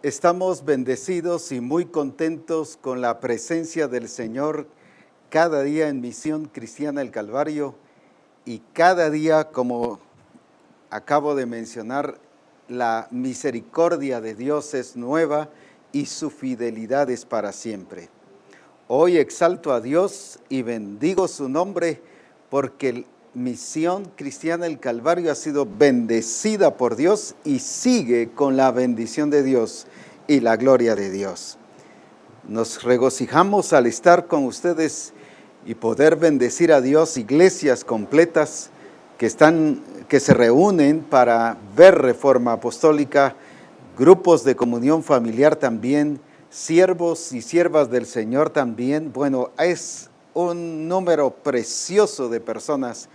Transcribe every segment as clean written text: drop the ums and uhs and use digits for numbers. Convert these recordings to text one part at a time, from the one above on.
Estamos bendecidos y muy contentos con la presencia del Señor cada día en Misión Cristiana El Calvario y cada día, como acabo de mencionar, la misericordia de Dios es nueva y su fidelidad es para siempre. Hoy exalto a Dios y bendigo su nombre porque Misión Cristiana El Calvario ha sido bendecida por Dios y sigue con la bendición de Dios y la gloria de Dios. Nos regocijamos al estar con ustedes y poder bendecir a Dios, iglesias completas que se reúnen para ver Reforma Apostólica, grupos de comunión familiar también, siervos y siervas del Señor también. Bueno, es un número precioso de personas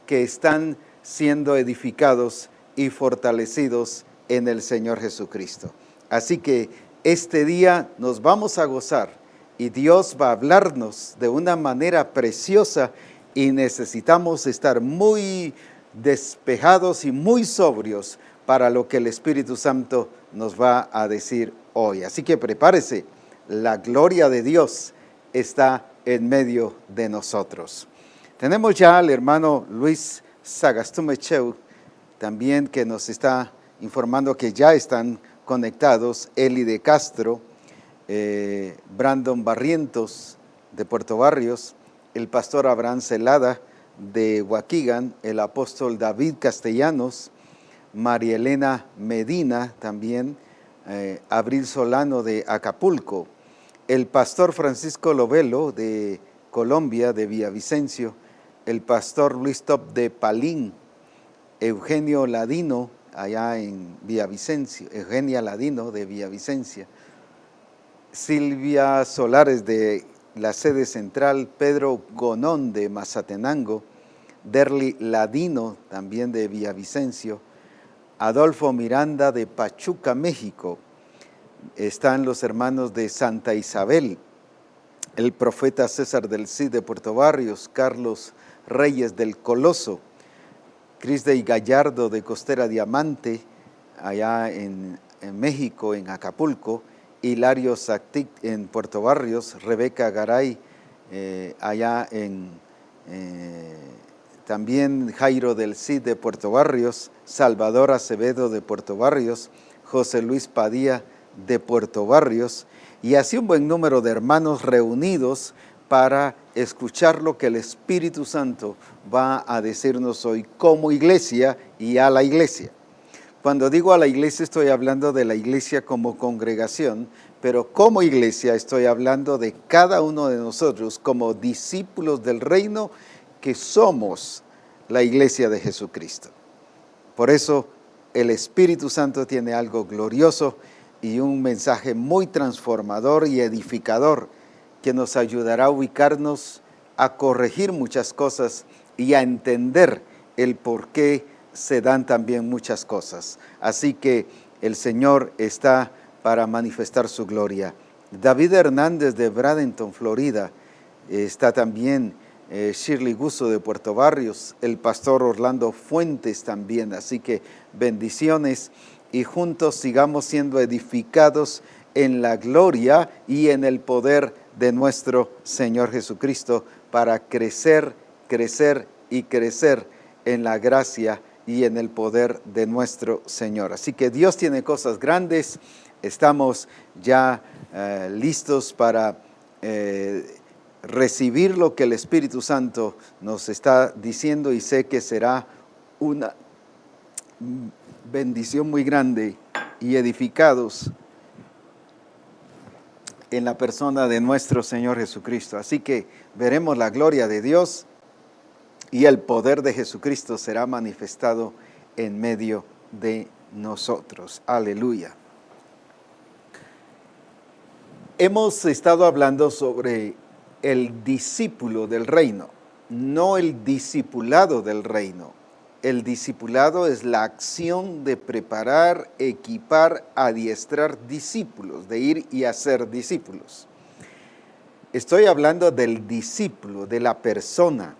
que están siendo edificados y fortalecidos en el Señor Jesucristo. Así que este día nos vamos a gozar y Dios va a hablarnos de una manera preciosa y necesitamos estar muy despejados y muy sobrios para lo que el Espíritu Santo nos va a decir hoy. Así que prepárese, la gloria de Dios está en medio de nosotros. Tenemos ya al hermano Luis Sagastumecheu también que nos está informando que ya están conectados, Eli de Castro, Brandon Barrientos de Puerto Barrios, el pastor Abraham Celada de Waukegan, el apóstol David Castellanos, María Elena Medina también, Abril Solano de Acapulco, el pastor Francisco Lovelo de Colombia, de Villavicencio, el pastor Luis Top de Palín, Eugenio Ladino allá en Villavicencio, Eugenia Ladino de Villavicencia, Silvia Solares de la sede central, Pedro Gonón de Mazatenango, Derly Ladino también de Villavicencio, Adolfo Miranda de Pachuca, México, están los hermanos de Santa Isabel, el profeta César del Cid de Puerto Barrios, Carlos Reyes del Coloso, Cris de Gallardo de Costera Diamante, allá en México, en Acapulco, Hilario Sactic en Puerto Barrios, Rebeca Garay, allá también Jairo del Cid de Puerto Barrios, Salvador Acevedo de Puerto Barrios, José Luis Padilla de Puerto Barrios, y así un buen número de hermanos reunidos para escuchar lo que el Espíritu Santo va a decirnos hoy como iglesia y a la iglesia. Cuando digo a la iglesia estoy hablando de la iglesia como congregación, pero como iglesia estoy hablando de cada uno de nosotros como discípulos del reino que somos la iglesia de Jesucristo. Por eso el Espíritu Santo tiene algo glorioso y un mensaje muy transformador y edificador que nos ayudará a ubicarnos, a corregir muchas cosas y a entender el por qué se dan también muchas cosas. Así que el Señor está para manifestar su gloria. David Hernández de Bradenton, Florida, está también Shirley Gusso de Puerto Barrios, el pastor Orlando Fuentes también. Así que bendiciones y juntos sigamos siendo edificados en la gloria y en el poder de nuestro Señor Jesucristo para crecer, crecer y crecer en la gracia y en el poder de nuestro Señor. Así que Dios tiene cosas grandes, estamos ya listos para recibir lo que el Espíritu Santo nos está diciendo y sé que será una bendición muy grande y edificados en la persona de nuestro Señor Jesucristo. Así que veremos la gloria de Dios y el poder de Jesucristo será manifestado en medio de nosotros. Aleluya. Hemos estado hablando sobre el discípulo del reino, no el discipulado del reino. El discipulado es la acción de preparar, equipar, adiestrar discípulos, de ir y hacer discípulos. Estoy hablando del discípulo, de la persona.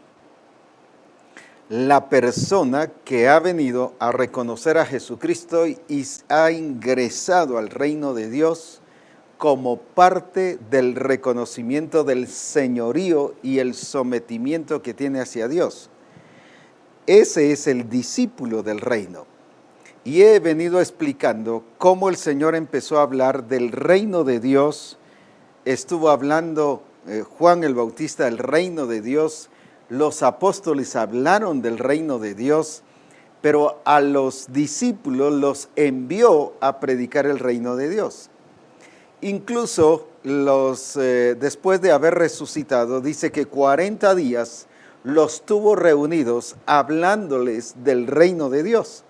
la persona que ha venido a reconocer a Jesucristo y ha ingresado al reino de Dios como parte del reconocimiento del señorío y el sometimiento que tiene hacia Dios. Ese es el discípulo del reino. Y he venido explicando cómo el Señor empezó a hablar del reino de Dios. Estuvo hablando Juan el Bautista del reino de Dios. Los apóstoles hablaron del reino de Dios, pero a los discípulos los envió a predicar el reino de Dios. Incluso después de haber resucitado, dice que 40 días los tuvo reunidos hablándoles del reino de Dios.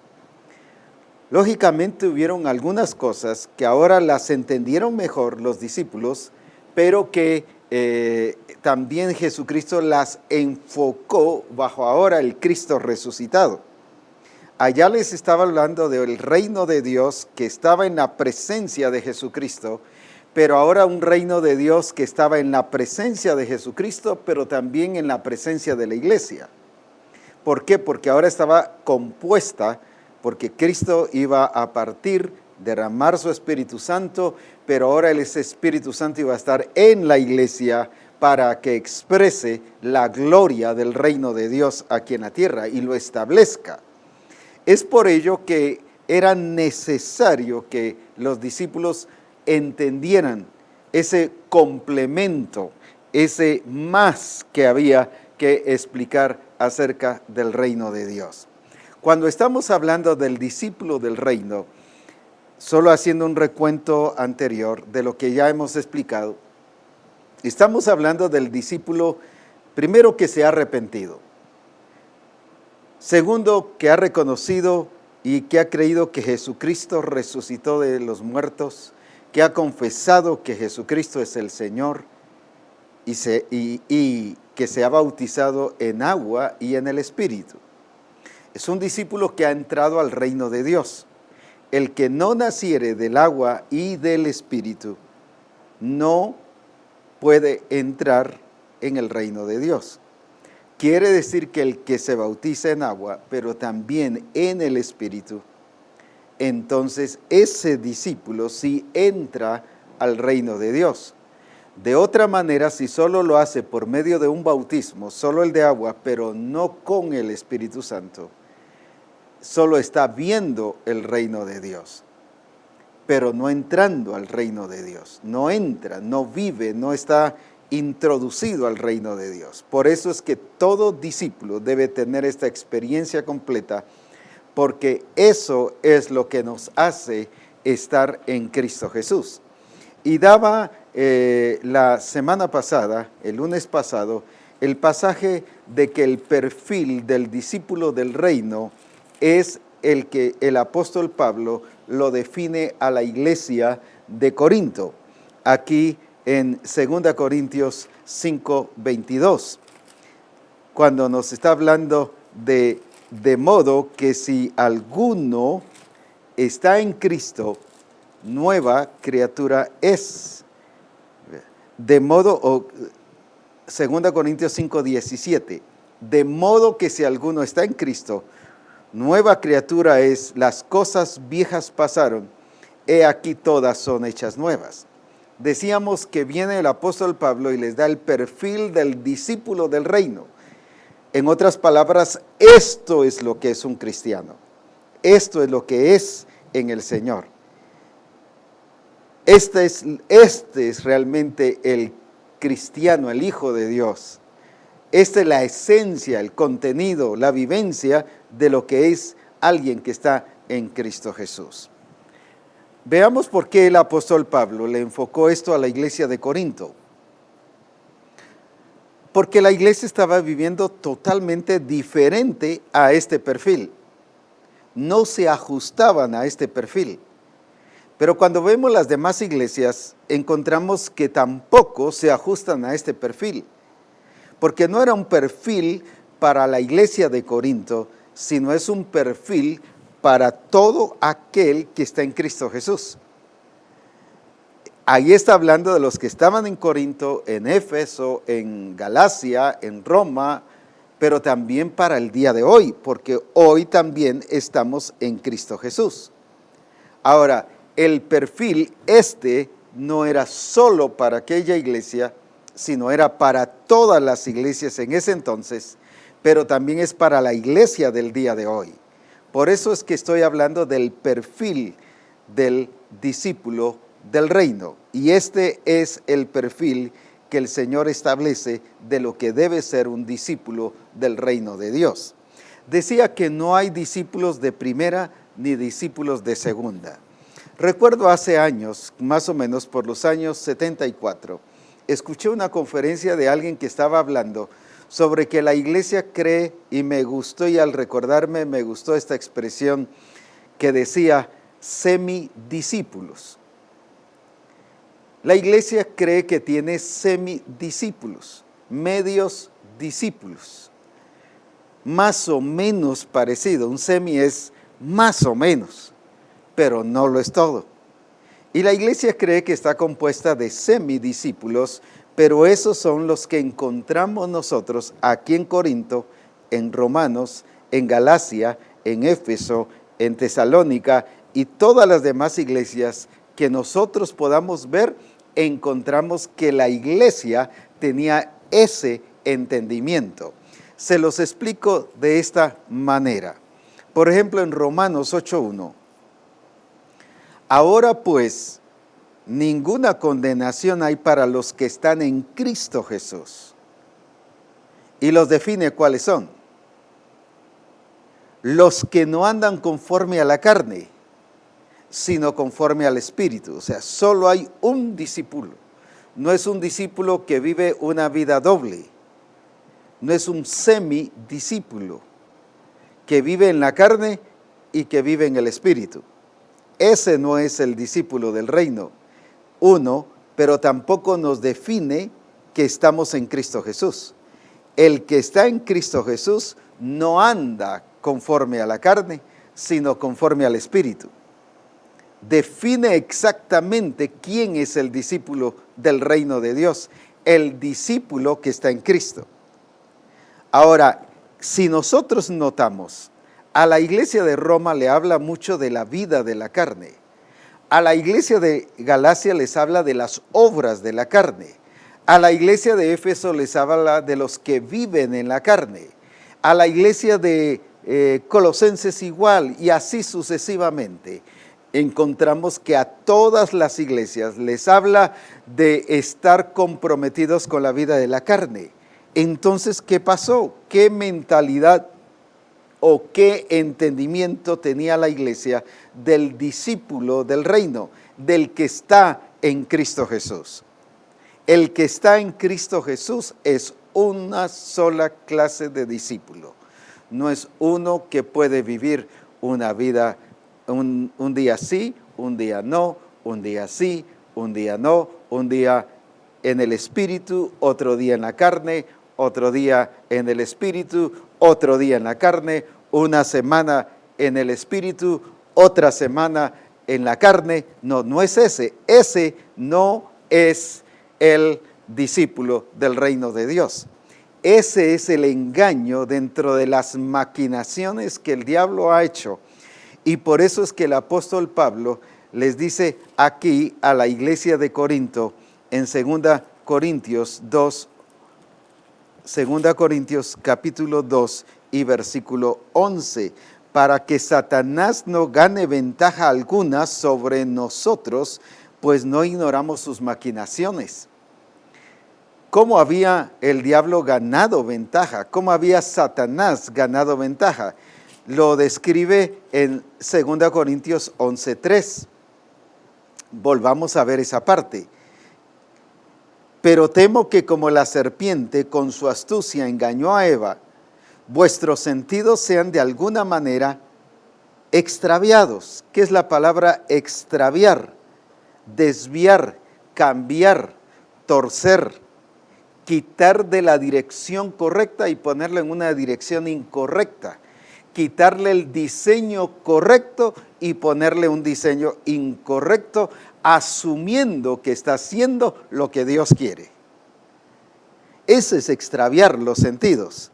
Lógicamente hubieron algunas cosas que ahora las entendieron mejor los discípulos, pero que también Jesucristo las enfocó bajo ahora el Cristo resucitado. Allá les estaba hablando del reino de Dios que estaba en la presencia de Jesucristo, pero ahora un reino de Dios que estaba en la presencia de Jesucristo, pero también en la presencia de la iglesia. ¿Por qué? Porque ahora estaba compuesta, porque Cristo iba a partir, derramar su Espíritu Santo, pero ahora ese Espíritu Santo iba a estar en la iglesia para que exprese la gloria del reino de Dios aquí en la tierra y lo establezca. Es por ello que era necesario que los discípulos entendieran ese complemento, ese más que había que explicar acerca del reino de Dios. Cuando estamos hablando del discípulo del reino, solo haciendo un recuento anterior de lo que ya hemos explicado, estamos hablando del discípulo, primero, que se ha arrepentido. Segundo, que ha reconocido y que ha creído que Jesucristo resucitó de los muertos, que ha confesado que Jesucristo es el Señor y que se ha bautizado en agua y en el Espíritu. Es un discípulo que ha entrado al reino de Dios. El que no naciere del agua y del Espíritu no puede entrar en el reino de Dios. Quiere decir que el que se bautiza en agua, pero también en el Espíritu, entonces ese discípulo sí entra al reino de Dios. De otra manera, si solo lo hace por medio de un bautismo, solo el de agua, pero no con el Espíritu Santo, solo está viendo el reino de Dios, pero no entrando al reino de Dios. No entra, no vive, no está introducido al reino de Dios. Por eso es que todo discípulo debe tener esta experiencia completa, porque eso es lo que nos hace estar en Cristo Jesús. Y daba la semana pasada, el lunes pasado, el pasaje de que el perfil del discípulo del reino es el que el apóstol Pablo lo define a la iglesia de Corinto, aquí en 2 Corintios 5:22, cuando nos está hablando de modo que si alguno está en Cristo, nueva criatura es. De modo, 2 Corintios 5:17, de modo que si alguno está en Cristo, nueva criatura es, las cosas viejas pasaron, he aquí todas son hechas nuevas. Decíamos que viene el apóstol Pablo y les da el perfil del discípulo del reino. En otras palabras, esto es lo que es un cristiano. Esto es lo que es en el Señor. Este es realmente el cristiano, el Hijo de Dios. Esta es la esencia, el contenido, la vivencia de lo que es alguien que está en Cristo Jesús. Veamos por qué el apóstol Pablo le enfocó esto a la iglesia de Corinto. Porque la iglesia estaba viviendo totalmente diferente a este perfil. No se ajustaban a este perfil. Pero cuando vemos las demás iglesias, encontramos que tampoco se ajustan a este perfil. Porque no era un perfil para la iglesia de Corinto, sino es un perfil para todo aquel que está en Cristo Jesús. Ahí está hablando de los que estaban en Corinto, en Éfeso, en Galacia, en Roma, pero también para el día de hoy, porque hoy también estamos en Cristo Jesús. Ahora, el perfil no era solo para aquella iglesia, sino era para todas las iglesias en ese entonces, pero también es para la iglesia del día de hoy. Por eso es que estoy hablando del perfil del discípulo del reino. Y este es el perfil que el Señor establece de lo que debe ser un discípulo del reino de Dios. Decía que no hay discípulos de primera ni discípulos de segunda. Recuerdo hace años, más o menos por los años 74, escuché una conferencia de alguien que estaba hablando sobre que la iglesia cree, y me gustó, y al recordarme me gustó esta expresión que decía semidiscípulos. La iglesia cree que tiene semidiscípulos, medios discípulos, más o menos parecido. Un semi es más o menos, pero no lo es todo. Y la iglesia cree que está compuesta de semidiscípulos, pero esos son los que encontramos nosotros aquí en Corinto, en Romanos, en Galacia, en Éfeso, en Tesalónica y todas las demás iglesias que nosotros podamos ver. Encontramos que la iglesia tenía ese entendimiento. Se los explico de esta manera. Por ejemplo, en Romanos 8:1. Ahora pues, ninguna condenación hay para los que están en Cristo Jesús. Y los define cuáles son. Los que no andan conforme a la carne, sino conforme al Espíritu. O sea, solo hay un discípulo. No es un discípulo que vive una vida doble. No es un semidiscípulo que vive en la carne y que vive en el Espíritu. Ese no es el discípulo del reino. Uno, pero tampoco nos define que estamos en Cristo Jesús. El que está en Cristo Jesús no anda conforme a la carne, sino conforme al Espíritu. Define exactamente quién es el discípulo del reino de Dios, el discípulo que está en Cristo. Ahora, si nosotros notamos, a la iglesia de Roma le habla mucho de la vida de la carne. A la iglesia de Galacia les habla de las obras de la carne. A la iglesia de Éfeso les habla de los que viven en la carne. A la iglesia de Colosenses igual, y así sucesivamente. Encontramos que a todas las iglesias les habla de estar comprometidos con la vida de la carne. Entonces, ¿qué pasó? ¿Qué mentalidad o qué entendimiento tenía la iglesia del discípulo del reino, del que está en Cristo Jesús? El que está en Cristo Jesús es una sola clase de discípulo. No es uno que puede vivir una vida, un día sí, un día no, un día sí, un día no, un día en el espíritu, otro día en la carne, otro día en el espíritu, otro día en la carne, una semana en el espíritu, otra semana en la carne. No, no es ese. Ese no es el discípulo del reino de Dios. Ese es el engaño dentro de las maquinaciones que el diablo ha hecho. Y por eso es que el apóstol Pablo les dice aquí a la iglesia de Corinto, en 2 Corintios capítulo 2 y versículo 11, para que Satanás no gane ventaja alguna sobre nosotros, pues no ignoramos sus maquinaciones. ¿Cómo había el diablo ganado ventaja? ¿Cómo había Satanás ganado ventaja? Lo describe en 2 Corintios 11:3. Volvamos a ver esa parte. Pero temo que como la serpiente con su astucia engañó a Eva, vuestros sentidos sean de alguna manera extraviados. ¿Qué es la palabra extraviar? Desviar, cambiar, torcer, quitar de la dirección correcta y ponerla en una dirección incorrecta. Quitarle el diseño correcto y ponerle un diseño incorrecto, asumiendo que está haciendo lo que Dios quiere. Ese es extraviar los sentidos.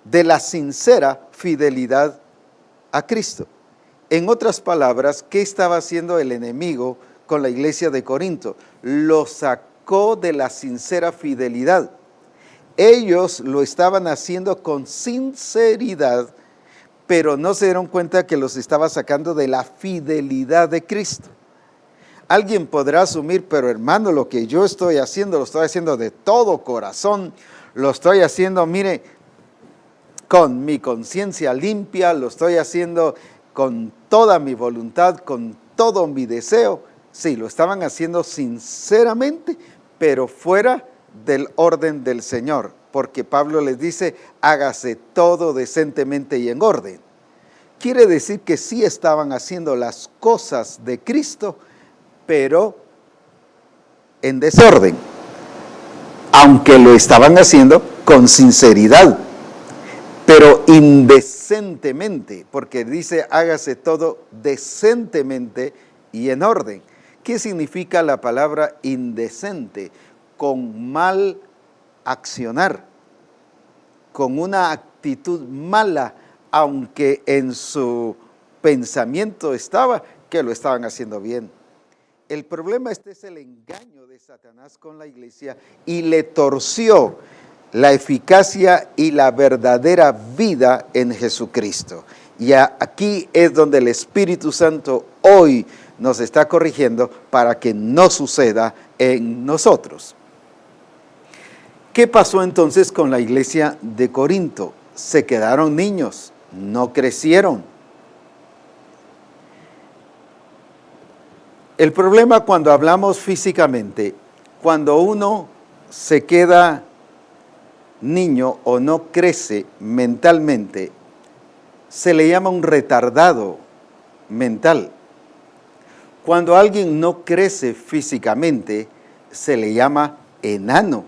de la sincera fidelidad a Cristo. En otras palabras, ¿qué estaba haciendo el enemigo con la iglesia de Corinto? Lo sacó de la sincera fidelidad. Ellos lo estaban haciendo con sinceridad, pero no se dieron cuenta que los estaba sacando de la fidelidad de Cristo. Alguien podrá asumir, pero hermano, lo que yo estoy haciendo, lo estoy haciendo de todo corazón, lo estoy haciendo, mire, con mi conciencia limpia, lo estoy haciendo con toda mi voluntad, con todo mi deseo. Sí, lo estaban haciendo sinceramente, pero fuera del orden del Señor, porque Pablo les dice, hágase todo decentemente y en orden. Quiere decir que sí estaban haciendo las cosas de Cristo, pero en desorden, aunque lo estaban haciendo con sinceridad, pero indecentemente, porque dice hágase todo decentemente y en orden. ¿Qué significa la palabra indecente? Con mal accionar, con una actitud mala, aunque en su pensamiento estaba que lo estaban haciendo bien. El problema es el engaño de Satanás con la iglesia y le torció la eficacia y la verdadera vida en Jesucristo. Y aquí es donde el Espíritu Santo hoy nos está corrigiendo para que no suceda en nosotros. ¿Qué pasó entonces con la iglesia de Corinto? Se quedaron niños, no crecieron. El problema cuando hablamos físicamente, cuando uno se queda niño o no crece mentalmente, se le llama un retardado mental. Cuando alguien no crece físicamente, se le llama enano.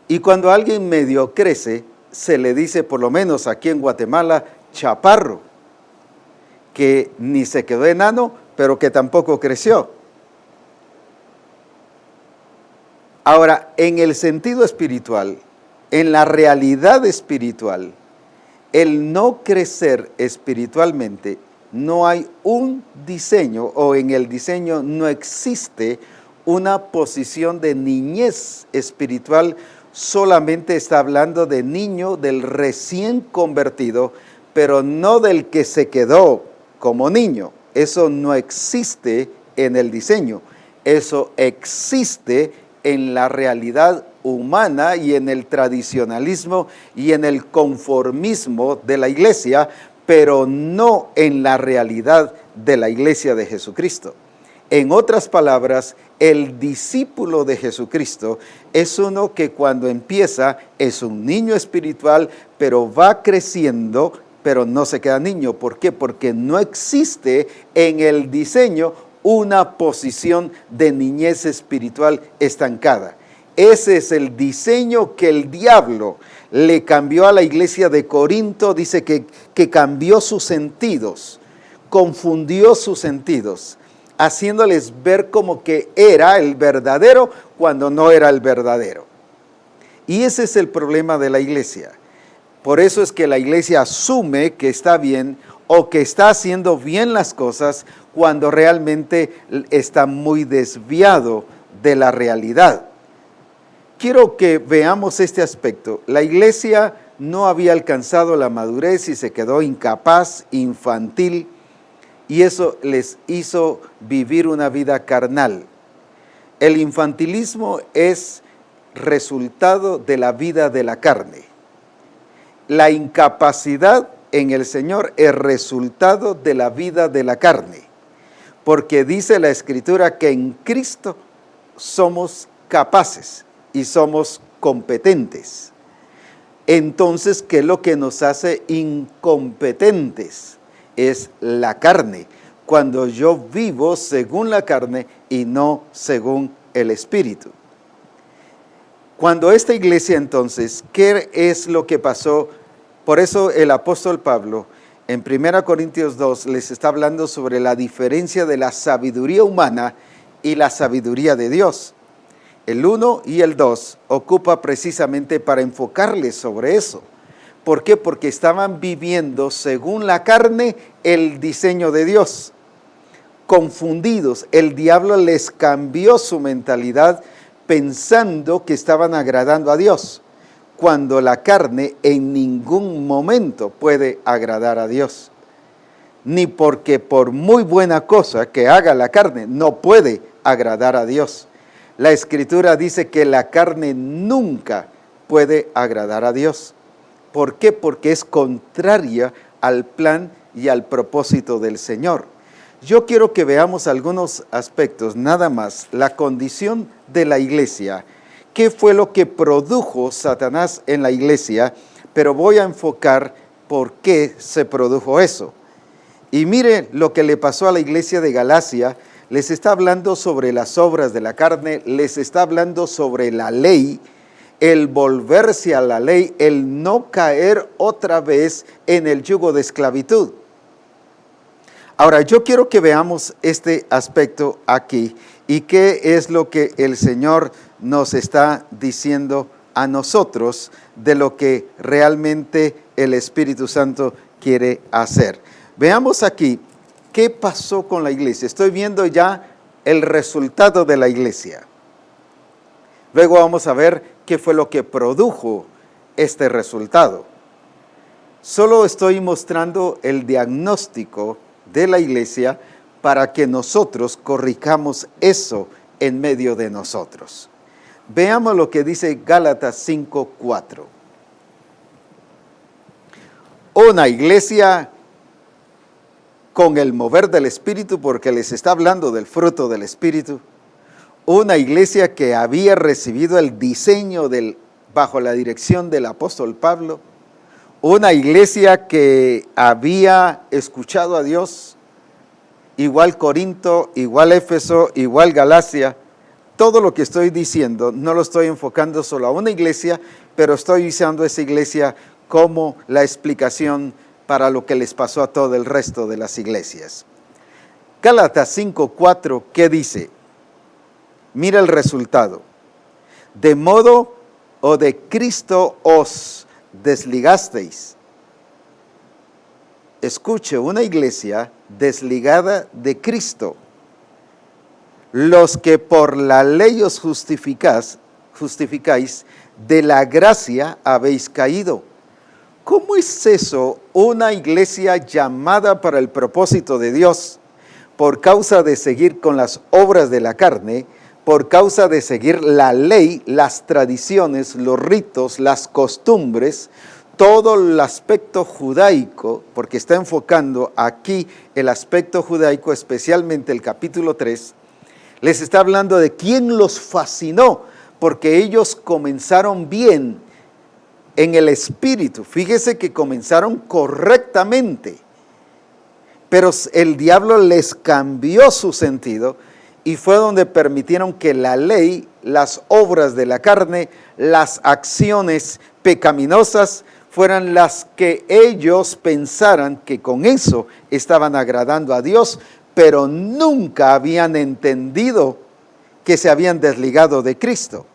Y cuando alguien medio crece, se le dice, por lo menos aquí en Guatemala, chaparro, que ni se quedó enano, pero que tampoco creció. Ahora, en el sentido espiritual, en la realidad espiritual, el no crecer espiritualmente, no hay un diseño, o en el diseño no existe una posición de niñez espiritual, solamente está hablando de niño, del recién convertido, pero no del que se quedó como niño. Eso no existe en el diseño, eso existe en la realidad humana y en el tradicionalismo y en el conformismo de la iglesia, pero no en la realidad de la iglesia de Jesucristo. En otras palabras, el discípulo de Jesucristo es uno que cuando empieza es un niño espiritual, pero va creciendo, pero no se queda niño. ¿Por qué? Porque no existe en el diseño una posición de niñez espiritual estancada. Ese es el diseño que el diablo le cambió a la iglesia de Corinto. Dice que cambió sus sentidos, confundió sus sentidos, haciéndoles ver como que era el verdadero cuando no era el verdadero. Y ese es el problema de la iglesia. Por eso es que la iglesia asume que está bien o que está haciendo bien las cosas cuando realmente está muy desviado de la realidad. Quiero que veamos este aspecto. La iglesia no había alcanzado la madurez y se quedó incapaz, infantil, y eso les hizo vivir una vida carnal. El infantilismo es resultado de la vida de la carne. La incapacidad en el Señor es resultado de la vida de la carne, porque dice la Escritura que en Cristo somos capaces y somos competentes. Entonces, ¿qué es lo que nos hace incompetentes? Es la carne, cuando yo vivo según la carne y no según el Espíritu. Cuando esta iglesia entonces, ¿qué es lo que pasó? Por eso el apóstol Pablo en 1 Corintios 2 les está hablando sobre la diferencia de la sabiduría humana y la sabiduría de Dios. el 1 y el 2 ocupa precisamente para enfocarles sobre eso. ¿Por qué? Porque estaban viviendo según la carne el diseño de Dios. Confundidos, el diablo les cambió su mentalidad pensando que estaban agradando a Dios, cuando la carne en ningún momento puede agradar a Dios. Ni porque por muy buena cosa que haga la carne, no puede agradar a Dios. La Escritura dice que la carne nunca puede agradar a Dios. ¿Por qué? Porque es contraria al plan y al propósito del Señor. Yo quiero que veamos algunos aspectos, nada más, la condición de la iglesia. ¿Qué fue lo que produjo Satanás en la iglesia? Pero voy a enfocar por qué se produjo eso. Y mire lo que le pasó a la iglesia de Galacia. Les está hablando sobre las obras de la carne, les está hablando sobre la ley, el volverse a la ley, el no caer otra vez en el yugo de esclavitud. Ahora, yo quiero que veamos este aspecto aquí y qué es lo que el Señor nos está diciendo a nosotros de lo que realmente el Espíritu Santo quiere hacer. Veamos aquí qué pasó con la iglesia. Estoy viendo ya el resultado de la iglesia. Luego vamos a ver qué fue lo que produjo este resultado. Solo estoy mostrando el diagnóstico de la iglesia para que nosotros corrijamos eso en medio de nosotros. Veamos lo que dice Gálatas 5:4. Una iglesia con el mover del Espíritu, porque les está hablando del fruto del Espíritu. Una iglesia que había recibido el diseño bajo la dirección del apóstol Pablo. Una iglesia que había escuchado a Dios, igual Corinto, igual Éfeso, igual Galacia. Todo lo que estoy diciendo no lo estoy enfocando solo a una iglesia, pero estoy usando esa iglesia como la explicación para lo que les pasó a todo el resto de las iglesias. Gálatas 5:4, ¿qué dice? Mira el resultado. De modo o de Cristo os desligasteis. Escuche, una iglesia desligada de Cristo. Los que por la ley os justificáis, de la gracia habéis caído. ¿Cómo es eso? Una iglesia llamada para el propósito de Dios, por causa de seguir con las obras de la carne, por causa de seguir la ley, las tradiciones, los ritos, las costumbres, todo el aspecto judaico, porque está enfocando aquí el aspecto judaico, especialmente el capítulo 3, les está hablando de quién los fascinó, porque ellos comenzaron bien en el espíritu. Fíjese que comenzaron correctamente, pero el diablo les cambió su sentido y fue donde permitieron que la ley, las obras de la carne, las acciones pecaminosas fueran las que ellos pensaran que con eso estaban agradando a Dios, pero nunca habían entendido que se habían desligado de Cristo.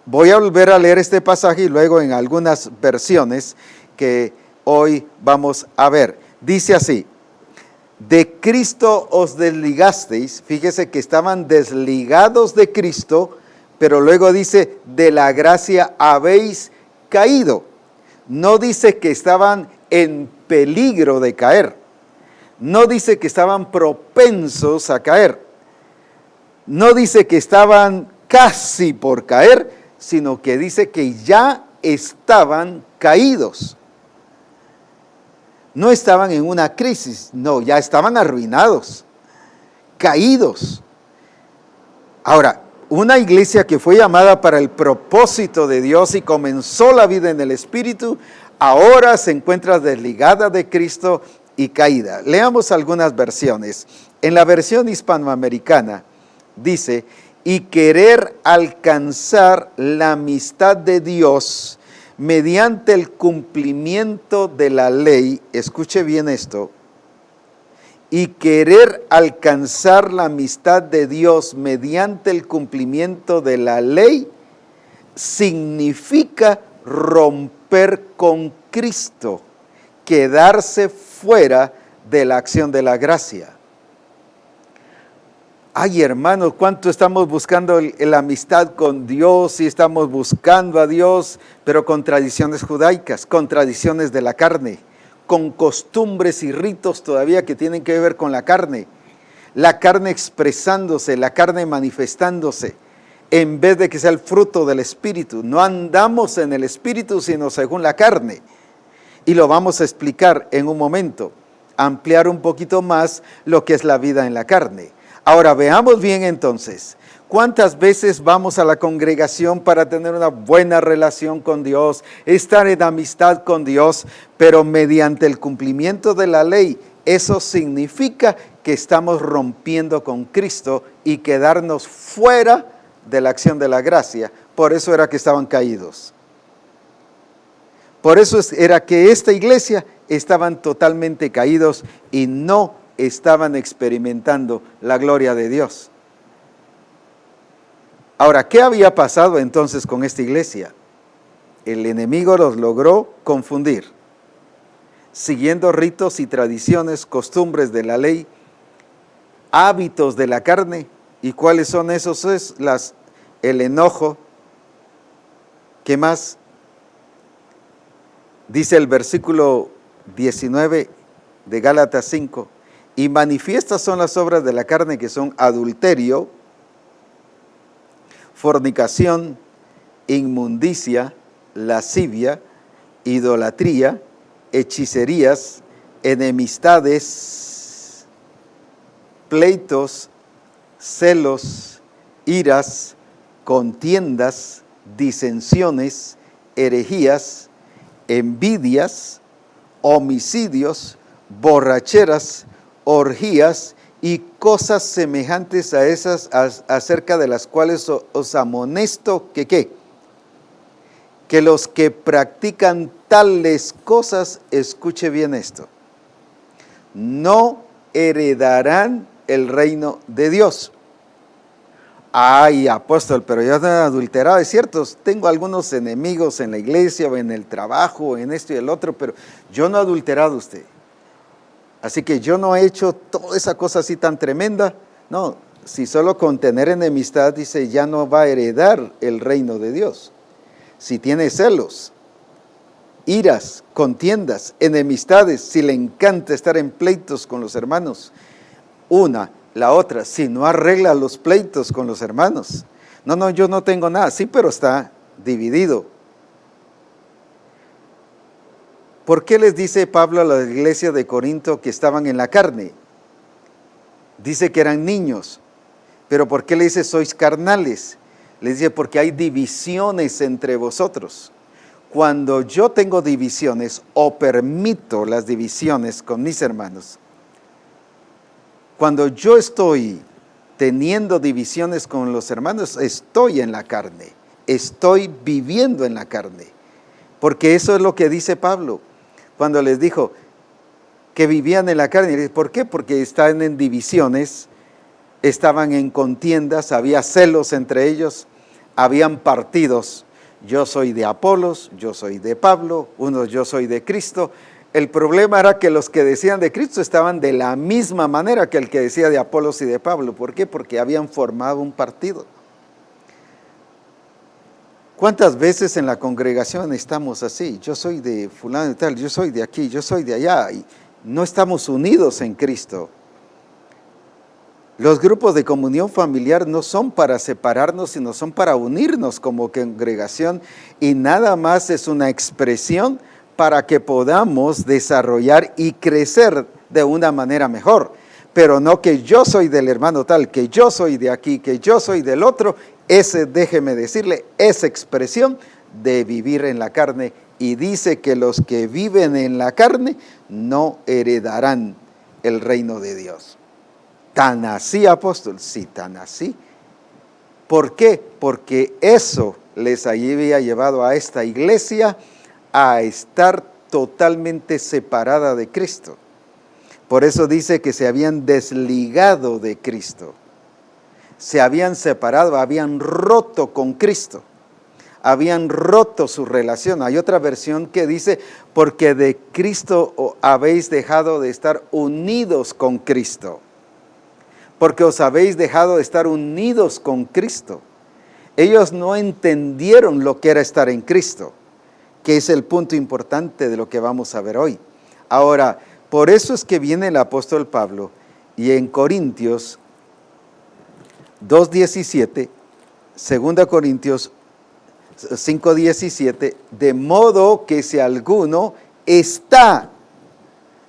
Voy a volver a leer este pasaje y luego en algunas versiones que hoy vamos a ver. Dice así: de Cristo os desligasteis. Fíjese que estaban desligados de Cristo, pero luego dice, de la gracia habéis caído. No dice que estaban en peligro de caer. No dice que estaban propensos a caer. No dice que estaban casi por caer, sino que dice que ya estaban caídos. No estaban en una crisis, no, ya estaban arruinados, caídos. Ahora, una iglesia que fue llamada para el propósito de Dios y comenzó la vida en el Espíritu, ahora se encuentra desligada de Cristo y caída. Leamos algunas versiones. En la versión hispanoamericana dice, y querer alcanzar la amistad de Dios mediante el cumplimiento de la ley, escuche bien esto, y querer alcanzar la amistad de Dios mediante el cumplimiento de la ley significa romper con Cristo, quedarse fuera de la acción de la gracia. Ay, hermanos, ¿cuánto estamos buscando la amistad con Dios y estamos buscando a Dios, pero con tradiciones judaicas, con tradiciones de la carne, con costumbres y ritos todavía que tienen que ver con la carne expresándose, la carne manifestándose, en vez de que sea el fruto del Espíritu? No andamos en el Espíritu, sino según la carne. Y lo vamos a explicar en un momento, ampliar un poquito más lo que es la vida en la carne. Ahora veamos bien entonces, ¿cuántas veces vamos a la congregación para tener una buena relación con Dios, estar en amistad con Dios, pero mediante el cumplimiento de la ley? Eso significa que estamos rompiendo con Cristo y quedarnos fuera de la acción de la gracia. Por eso era que estaban caídos. Por eso era que esta iglesia estaban totalmente caídos y no estaban experimentando la gloria de Dios. Ahora, ¿qué había pasado entonces con esta iglesia? El enemigo los logró confundir, siguiendo ritos y tradiciones, costumbres de la ley, hábitos de la carne. ¿Y cuáles son esos? Es el enojo. ¿Qué más? Dice el versículo 19 de Gálatas 5, y manifiestas son las obras de la carne, que son adulterio, fornicación, inmundicia, lascivia, idolatría, hechicerías, enemistades, pleitos, celos, iras, contiendas, disensiones, herejías, envidias, homicidios, borracheras, orgías y cosas semejantes a esas, acerca de las cuales os amonesto que ¿qué? Que los que practican tales cosas, escuche bien esto, no heredarán el reino de Dios. Ay, apóstol, pero yo no he adulterado. Es cierto, tengo algunos enemigos en la iglesia o en el trabajo, en esto y el otro, pero yo no he adulterado usted. Así que yo no he hecho toda esa cosa así tan tremenda. No, si solo con tener enemistad, dice, ya no va a heredar el reino de Dios. Si tiene celos, iras, contiendas, enemistades, si le encanta estar en pleitos con los hermanos, la otra, si no arregla los pleitos con los hermanos. No, yo no tengo nada. Sí, pero está dividido. ¿Por qué les dice Pablo a la iglesia de Corinto que estaban en la carne? Dice que eran niños. Pero ¿por qué le dice sois carnales? Les dice porque hay divisiones entre vosotros. Cuando yo tengo divisiones o permito las divisiones con mis hermanos, cuando yo estoy teniendo divisiones con los hermanos, estoy en la carne, estoy viviendo en la carne. Porque eso es lo que dice Pablo, cuando les dijo que vivían en la carne. ¿Por qué? Porque estaban en divisiones, estaban en contiendas, había celos entre ellos, habían partidos. Yo soy de Apolos, yo soy de Pablo, yo soy de Cristo. El problema era que los que decían de Cristo estaban de la misma manera que el que decía de Apolos y de Pablo. ¿Por qué? Porque habían formado un partido. ¿Cuántas veces en la congregación estamos así? Yo soy de fulano y tal, yo soy de aquí, yo soy de allá, y no estamos unidos en Cristo. Los grupos de comunión familiar no son para separarnos, sino son para unirnos como congregación, y nada más es una expresión para que podamos desarrollar y crecer de una manera mejor. Pero no que yo soy del hermano tal, que yo soy de aquí, que yo soy del otro. Déjeme decirle, esa expresión de vivir en la carne. Y dice que los que viven en la carne no heredarán el reino de Dios. ¿Tan así, apóstol? Sí, tan así. ¿Por qué? Porque eso les había llevado a esta iglesia a estar totalmente separada de Cristo. Por eso dice que se habían desligado de Cristo. Se habían separado, habían roto con Cristo. Habían roto su relación. Hay otra versión que dice, porque de Cristo habéis dejado de estar unidos con Cristo. Porque os habéis dejado de estar unidos con Cristo. Ellos no entendieron lo que era estar en Cristo, que es el punto importante de lo que vamos a ver hoy. Ahora, por eso es que viene el apóstol Pablo y en Corintios 2:17, 2 Corintios 5:17, de modo que si alguno está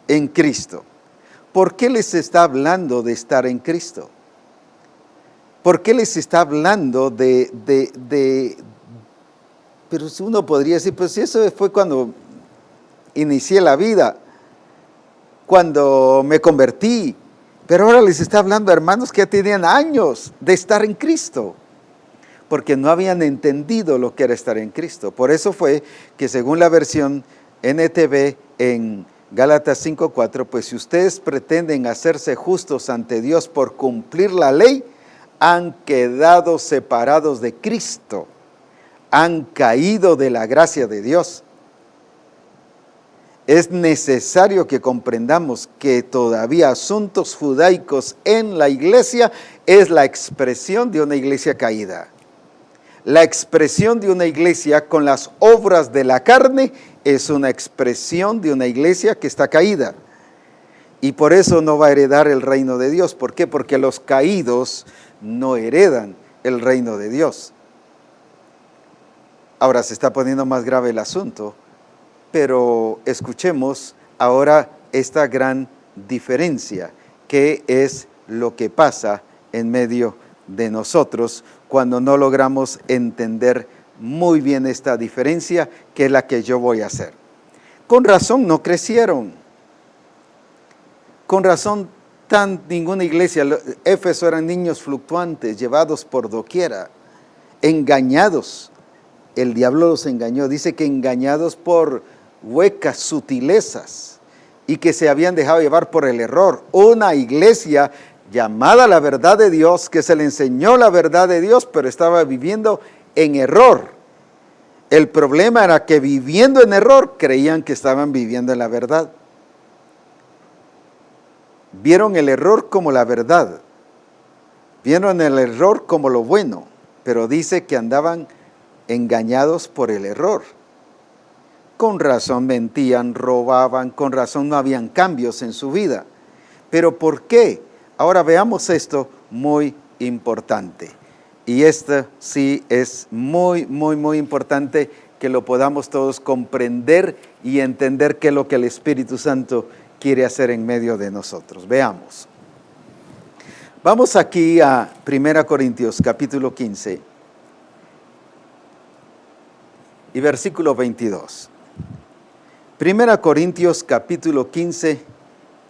en Cristo. ¿Por qué les está hablando de estar en Cristo? ¿Por qué les está hablando pero si uno podría decir, pues eso fue cuando inicié la vida, cuando me convertí, pero ahora les está hablando a hermanos que ya tenían años de estar en Cristo, porque no habían entendido lo que era estar en Cristo. Por eso fue que según la versión NTV en Gálatas 5:4, pues si ustedes pretenden hacerse justos ante Dios por cumplir la ley, han quedado separados de Cristo, han caído de la gracia de Dios. Es necesario que comprendamos que todavía asuntos judaicos en la iglesia es la expresión de una iglesia caída. La expresión de una iglesia con las obras de la carne es una expresión de una iglesia que está caída. Y por eso no va a heredar el reino de Dios. ¿Por qué? Porque los caídos no heredan el reino de Dios. Ahora se está poniendo más grave el asunto, pero escuchemos ahora esta gran diferencia, que es lo que pasa en medio de nosotros cuando no logramos entender muy bien esta diferencia, que es la que yo voy a hacer. Con razón no crecieron. Con razón ninguna iglesia, Éfeso eran niños fluctuantes, llevados por doquiera, engañados. El diablo los engañó, dice que engañados por huecas sutilezas y que se habían dejado llevar por el error. Una iglesia llamada a la verdad de Dios, que se le enseñó la verdad de Dios, pero estaba viviendo en error. El problema era que viviendo en error creían que estaban viviendo en la verdad. Vieron el error como la verdad, vieron el error como lo bueno, pero dice que andaban engañados por el error. Con razón mentían, robaban, con razón no habían cambios en su vida. ¿Pero por qué? Ahora veamos esto muy importante. Y esto sí es muy, muy, muy importante que lo podamos todos comprender y entender qué es lo que el Espíritu Santo quiere hacer en medio de nosotros. Veamos. Vamos aquí a 1 Corintios capítulo 15 y versículo 22. 1 Corintios capítulo 15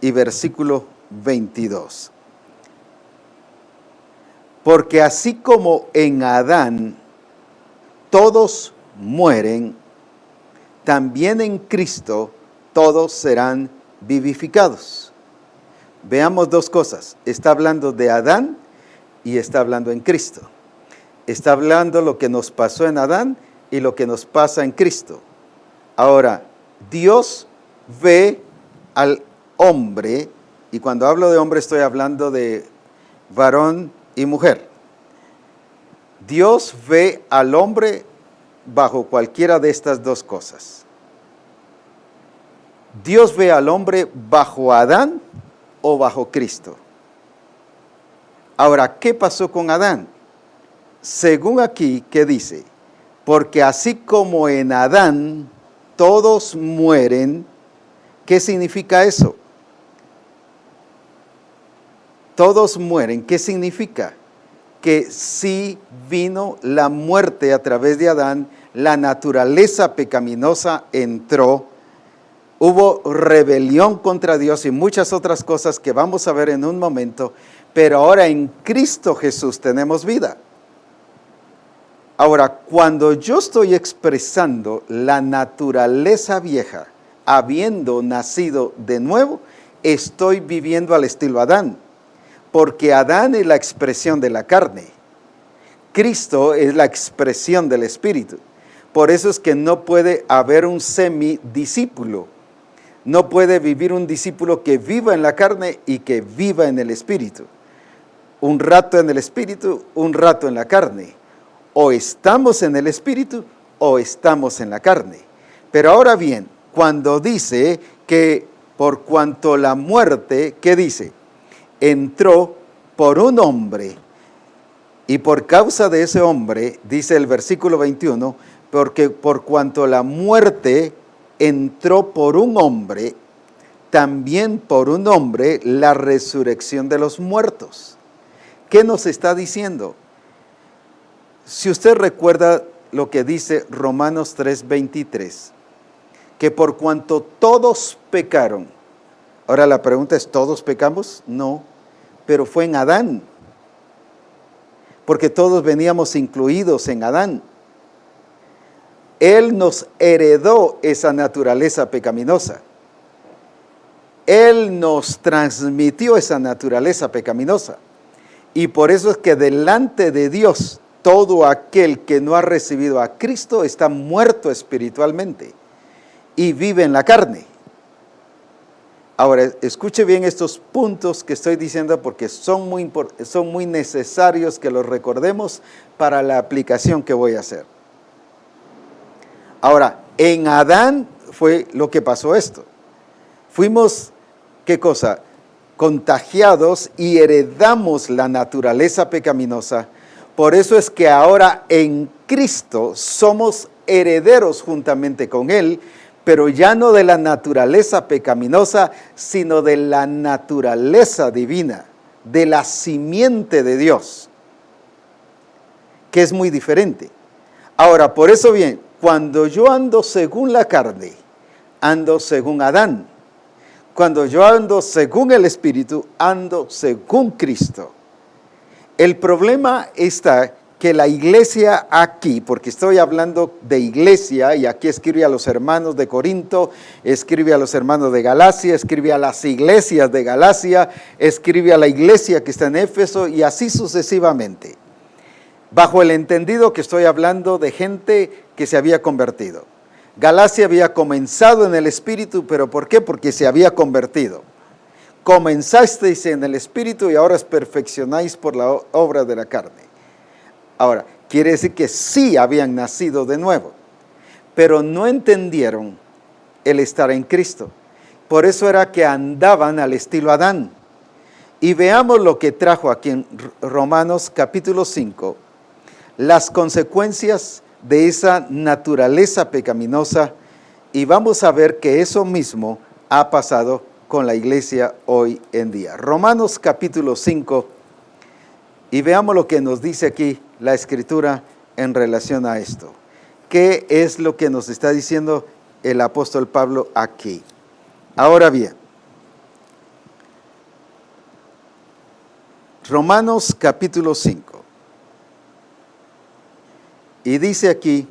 y versículo 22. Porque así como en Adán todos mueren, también en Cristo todos serán vivificados. Veamos dos cosas. Está hablando de Adán y está hablando en Cristo. Está hablando lo que nos pasó en Adán y lo que nos pasa en Cristo. Ahora, Dios ve al hombre, y cuando hablo de hombre estoy hablando de varón y mujer. Dios ve al hombre bajo cualquiera de estas dos cosas. Dios ve al hombre bajo Adán o bajo Cristo. Ahora, ¿qué pasó con Adán? Según aquí, ¿qué dice? Porque así como en Adán todos mueren, ¿qué significa eso? Todos mueren, ¿qué significa? Que sí vino la muerte a través de Adán, la naturaleza pecaminosa entró, hubo rebelión contra Dios y muchas otras cosas que vamos a ver en un momento, pero ahora en Cristo Jesús tenemos vida. Ahora, cuando yo estoy expresando la naturaleza vieja, habiendo nacido de nuevo, estoy viviendo al estilo Adán, porque Adán es la expresión de la carne. Cristo es la expresión del Espíritu. Por eso es que no puede haber un semidiscípulo. No puede vivir un discípulo que viva en la carne y que viva en el Espíritu. Un rato en el Espíritu, un rato en la carne. O estamos en el Espíritu o estamos en la carne. Pero ahora bien, cuando dice que por cuanto la muerte, ¿qué dice? Entró por un hombre, y por causa de ese hombre, dice el versículo 21, porque por cuanto la muerte entró por un hombre, también por un hombre la resurrección de los muertos. ¿Qué nos está diciendo? Si usted recuerda lo que dice Romanos 3:23, que por cuanto todos pecaron, ahora la pregunta es, ¿todos pecamos? No, pero fue en Adán, porque todos veníamos incluidos en Adán. Él nos heredó esa naturaleza pecaminosa. Él nos transmitió esa naturaleza pecaminosa. Y por eso es que delante de Dios, todo aquel que no ha recibido a Cristo está muerto espiritualmente y vive en la carne. Ahora, escuche bien estos puntos que estoy diciendo porque son muy necesarios que los recordemos para la aplicación que voy a hacer. Ahora, en Adán fue lo que pasó esto. Fuimos, ¿qué cosa? Contagiados y heredamos la naturaleza pecaminosa. Por eso es que ahora en Cristo somos herederos juntamente con Él, pero ya no de la naturaleza pecaminosa, sino de la naturaleza divina, de la simiente de Dios, que es muy diferente. Ahora, por eso bien, cuando yo ando según la carne, ando según Adán. Cuando yo ando según el Espíritu, ando según Cristo. El problema está que la iglesia aquí, porque estoy hablando de iglesia, y aquí escribe a los hermanos de Corinto, escribe a los hermanos de Galacia, escribe a las iglesias de Galacia, escribe a la iglesia que está en Éfeso, y así sucesivamente. Bajo el entendido que estoy hablando de gente que se había convertido. Galacia había comenzado en el Espíritu, pero ¿por qué? Porque se había convertido. Comenzasteis en el Espíritu y ahora os perfeccionáis por la obra de la carne. Ahora, quiere decir que sí habían nacido de nuevo, pero no entendieron el estar en Cristo. Por eso era que andaban al estilo Adán. Y veamos lo que trajo aquí en Romanos capítulo 5, las consecuencias de esa naturaleza pecaminosa, y vamos a ver que eso mismo ha pasado con la iglesia hoy en día. Romanos capítulo 5, y veamos lo que nos dice aquí la Escritura en relación a esto. ¿Qué es lo que nos está diciendo el apóstol Pablo aquí? Ahora bien, Romanos capítulo 5. Y dice aquí,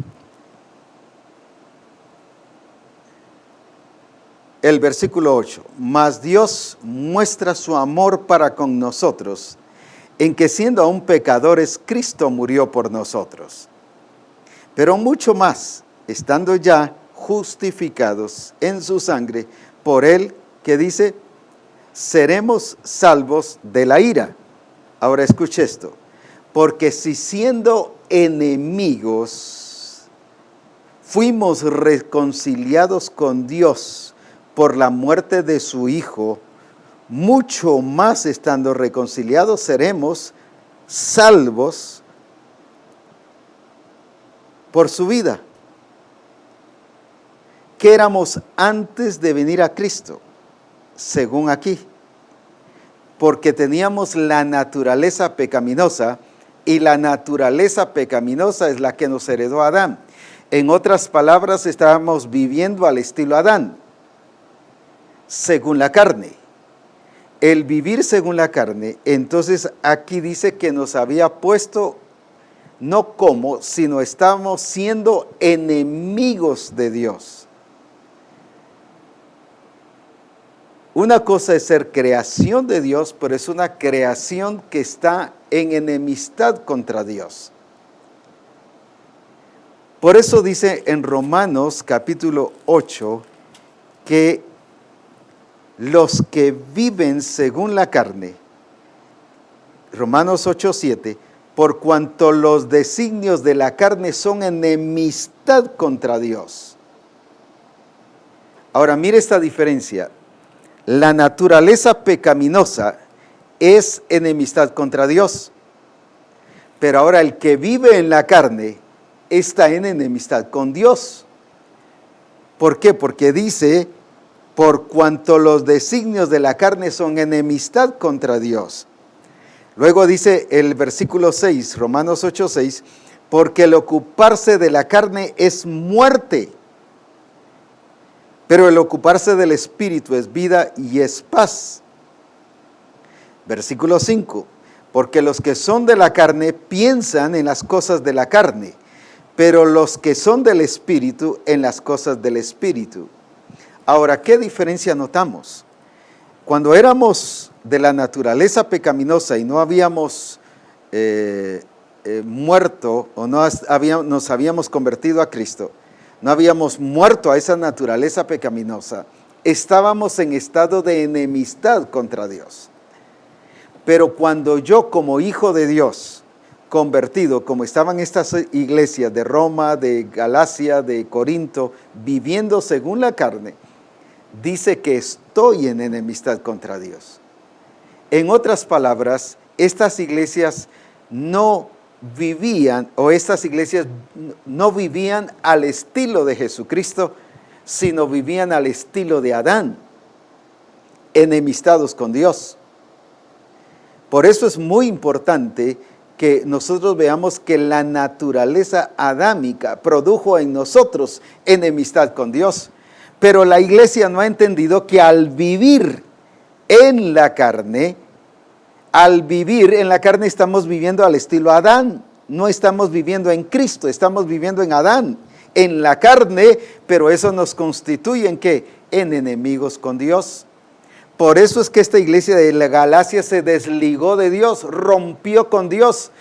el versículo 8, mas Dios muestra su amor para con nosotros, en que siendo aún pecadores, Cristo murió por nosotros. Pero mucho más, estando ya justificados en su sangre, por él, que dice, seremos salvos de la ira. Ahora escuche esto, porque si siendo enemigos, fuimos reconciliados con Dios por la muerte de su Hijo, mucho más estando reconciliados seremos salvos por su vida. ¿Qué éramos antes de venir a Cristo? Según aquí, porque teníamos la naturaleza pecaminosa, y la naturaleza pecaminosa es la que nos heredó Adán. En otras palabras, estábamos viviendo al estilo Adán, según la carne. El vivir según la carne, entonces aquí dice que nos había puesto, no como, sino estábamos siendo enemigos de Dios. Una cosa es ser creación de Dios, pero es una creación que está en enemistad contra Dios. Por eso dice en Romanos capítulo 8 que los que viven según la carne, Romanos 8:7, por cuanto los designios de la carne son enemistad contra Dios. Ahora mire esta diferencia. La naturaleza pecaminosa es enemistad contra Dios. Pero ahora el que vive en la carne está en enemistad con Dios. ¿Por qué? Porque dice, por cuanto los designios de la carne son enemistad contra Dios. Luego dice el versículo 6, Romanos 8:6, porque el ocuparse de la carne es muerte, pero el ocuparse del Espíritu es vida y es paz. Versículo 5, porque los que son de la carne piensan en las cosas de la carne, pero los que son del Espíritu en las cosas del Espíritu. Ahora, ¿qué diferencia notamos? Cuando éramos de la naturaleza pecaminosa y no habíamos muerto o nos habíamos convertido a Cristo, no habíamos muerto a esa naturaleza pecaminosa, estábamos en estado de enemistad contra Dios. Pero cuando yo como hijo de Dios, convertido, como estaban estas iglesias de Roma, de Galacia, de Corinto, viviendo según la carne, dice que estoy en enemistad contra Dios. En otras palabras, estas iglesias no vivían al estilo de Jesucristo, sino vivían al estilo de Adán, enemistados con Dios. Por eso es muy importante que nosotros veamos que la naturaleza adámica produjo en nosotros enemistad con Dios. Pero la iglesia no ha entendido que al vivir en la carne estamos viviendo al estilo Adán. No estamos viviendo en Cristo, estamos viviendo en Adán, en la carne, pero eso nos constituye ¿en qué? En enemigos con Dios. Por eso es que esta iglesia de la Galacia se desligó de Dios, rompió con Dios.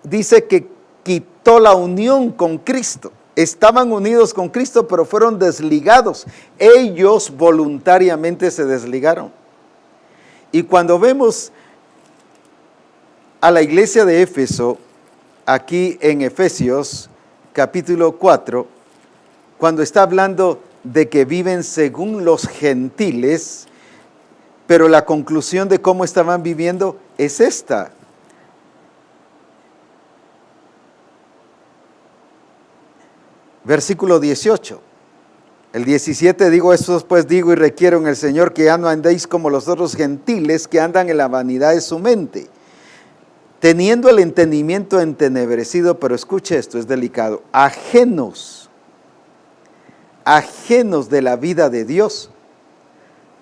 Dice que quitó la unión con Cristo. Estaban unidos con Cristo, pero fueron desligados. Ellos voluntariamente se desligaron. Y cuando vemos a la iglesia de Éfeso, aquí en Efesios capítulo 4, cuando está hablando de que viven según los gentiles, pero la conclusión de cómo estaban viviendo es esta. Versículo 18. El 17, digo esto pues digo y requiero en el Señor que ya no andéis como los otros gentiles que andan en la vanidad de su mente, teniendo el entendimiento entenebrecido, pero escuche esto, es delicado, ajenos de la vida de Dios,